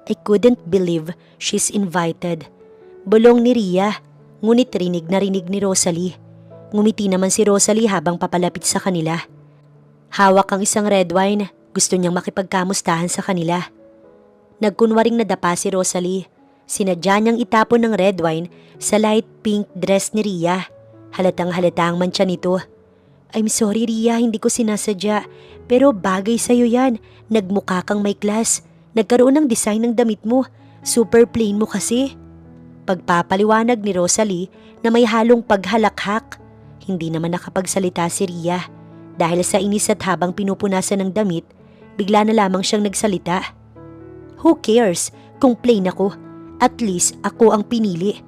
"I couldn't believe she's invited." Bulong ni Ria, ngunit rinig na rinig ni Rosalie. Ngumiti naman si Rosalie habang papalapit sa kanila. Hawak ang isang red wine, gusto niyang makipagkamustahan sa kanila. Nagkunwaring nadapa si Rosalie. Sinadya niyang itapon ng red wine sa light pink dress ni Ria. Halatang halata ang mantsa nito. "I'm sorry, Ria, hindi ko sinasadya. Pero bagay sa'yo yan. Nagmukha kang may class. Nagkaroon ng design ng damit mo. Super plain mo kasi." Pagpapaliwanag ni Rosalie na may halong paghalakhak. Hindi naman nakapagsalita si Ria. Dahil sa inis at habang pinupunasan ng damit, bigla na lamang siyang nagsalita. "Who cares kung plain ako? At least ako ang pinili."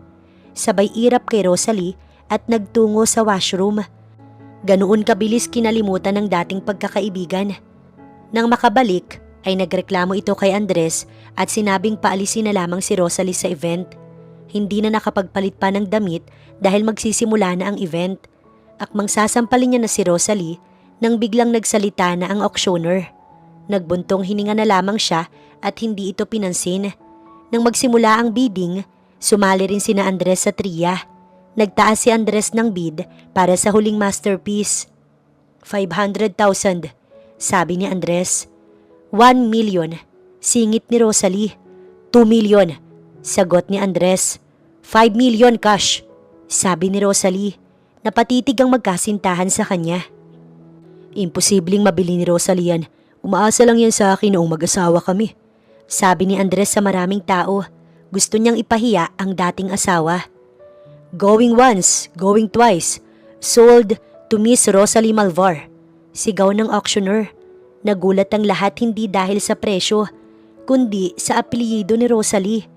Sabay irap kay Rosalie at nagtungo sa washroom. Ganoon kabilis kinalimutan ng dating pagkakaibigan. Nang makabalik ay nagreklamo ito kay Andres at sinabing paalisin na lamang si Rosalie sa event. Hindi na nakapagpalit pa ng damit dahil magsisimula na ang event. Akmang sasampalin niya na si Rosalie nang biglang nagsalita na ang auctioneer. Nagbuntong hininga na lamang siya at hindi ito pinansin. Nang magsimula ang bidding, sumali rin sina Andres at Ria. Nagtaas si Andres ng bid para sa huling masterpiece. 500,000, sabi ni Andres. 1 million, singit ni Rosalie. 2 million, sagot ni Andres. 5 million cash, sabi ni Rosalie. Napatitig ang magkasintahan sa kanya. "Imposibleng mabili ni Rosalie yan. Umaasa lang yan sa akin noong mag-asawa kami," sabi ni Andres sa maraming tao. Gusto niyang ipahiya ang dating asawa. "Going once, going twice. Sold to Miss Rosalie Malvar," sigaw ng auctioneer. Nagulat ang lahat hindi dahil sa presyo, kundi sa apelyido ni Rosalie.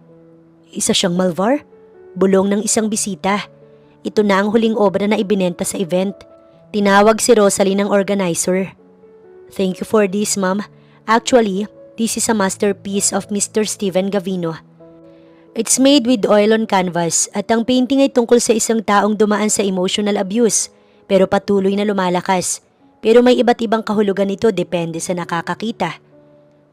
Isa siyang Malvar? Bulong ng isang bisita. Ito na ang huling obra na ibinenta sa event. Tinawag si Rosalie ng organizer. Thank you for this, ma'am. Actually, this is a masterpiece of Mr. Steven Gavino. It's made with oil on canvas at ang painting ay tungkol sa isang taong dumaan sa emotional abuse pero patuloy na lumalakas. Pero may iba't ibang kahulugan nito depende sa nakakakita.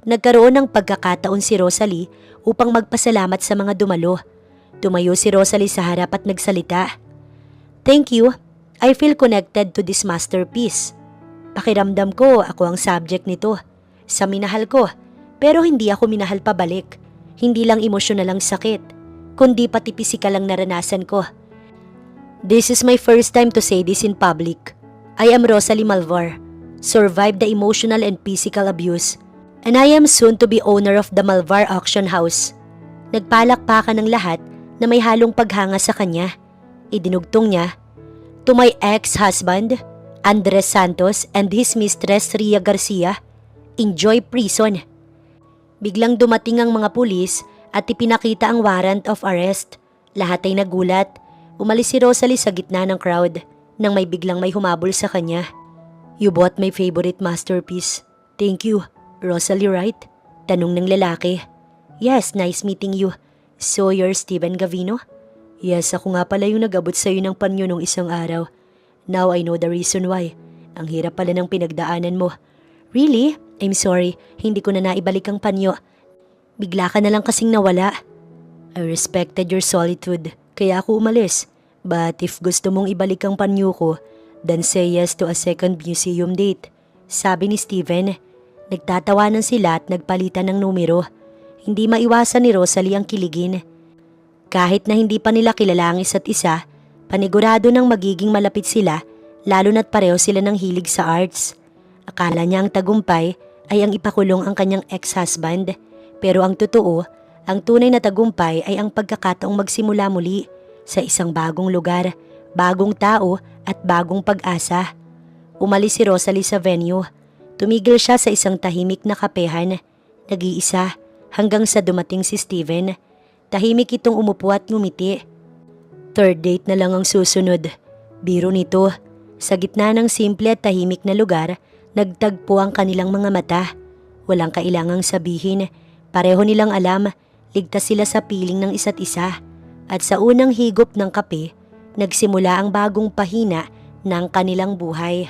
Nagkaroon ng pagkakataon si Rosalie upang magpasalamat sa mga dumalo. Tumayo si Rosalie sa harap at nagsalita. Thank you. I feel connected to this masterpiece. Pakiramdam ko ako ang subject nito. Sa minahal ko, pero hindi ako minahal pabalik. Hindi lang emosyonal ang sakit, kundi pati pisikal ang naranasan ko. This is my first time to say this in public. I am Rosalie Malvar, survived the emotional and physical abuse, and I am soon to be owner of the Malvar Auction House. Nagpalakpakan ng lahat na may halong paghanga sa kanya. Idinugtong niya, to my ex-husband, Andres Santos, and his mistress Ria Garcia, enjoy prison. Biglang dumating ang mga pulis at ipinakita ang warrant of arrest. Lahat ay nagulat. Umalis si Rosalie sa gitna ng crowd nang may biglang may humabol sa kanya. You bought my favorite masterpiece. Thank you. Rosalie, right? Tanong ng lalaki. Yes, nice meeting you. So you're Steven Gavino? Yes, ako nga pala yung nag-abot sa'yo ng panyo nung isang araw. Now I know the reason why. Ang hirap pala ng pinagdaanan mo. Really? I'm sorry, hindi ko na naibalik ang panyo. Bigla ka na lang kasing nawala. I respected your solitude, kaya ako umalis. But if gusto mong ibalik ang panyo ko, then say yes to a second museum date. Sabi ni Steven. Nagtatawanan sila at nagpalitan ng numero. Hindi maiwasan ni Rosalie ang kiligin. Kahit na hindi pa nila kilala ang isa't isa, panigurado nang magiging malapit sila, lalo na't pareho sila ng hilig sa arts. Akala niya ang tagumpay ay ang ipakulong ang kanyang ex-husband, pero ang totoo, ang tunay na tagumpay ay ang pagkakataong magsimula muli sa isang bagong lugar, bagong tao at bagong pag-asa. Umalis si Rosalie sa venue. Tumigil siya sa isang tahimik na kapehan, nag-iisa hanggang sa dumating si Steven. Tahimik itong umupo at ngumiti. Third date na lang ang susunod. Biro nito, sa gitna ng simple at tahimik na lugar, nagtagpo ang kanilang mga mata. Walang kailangang sabihin. Pareho nilang alam, ligtas sila sa piling ng isa't isa. At sa unang higop ng kape, nagsimula ang bagong pahina ng kanilang buhay.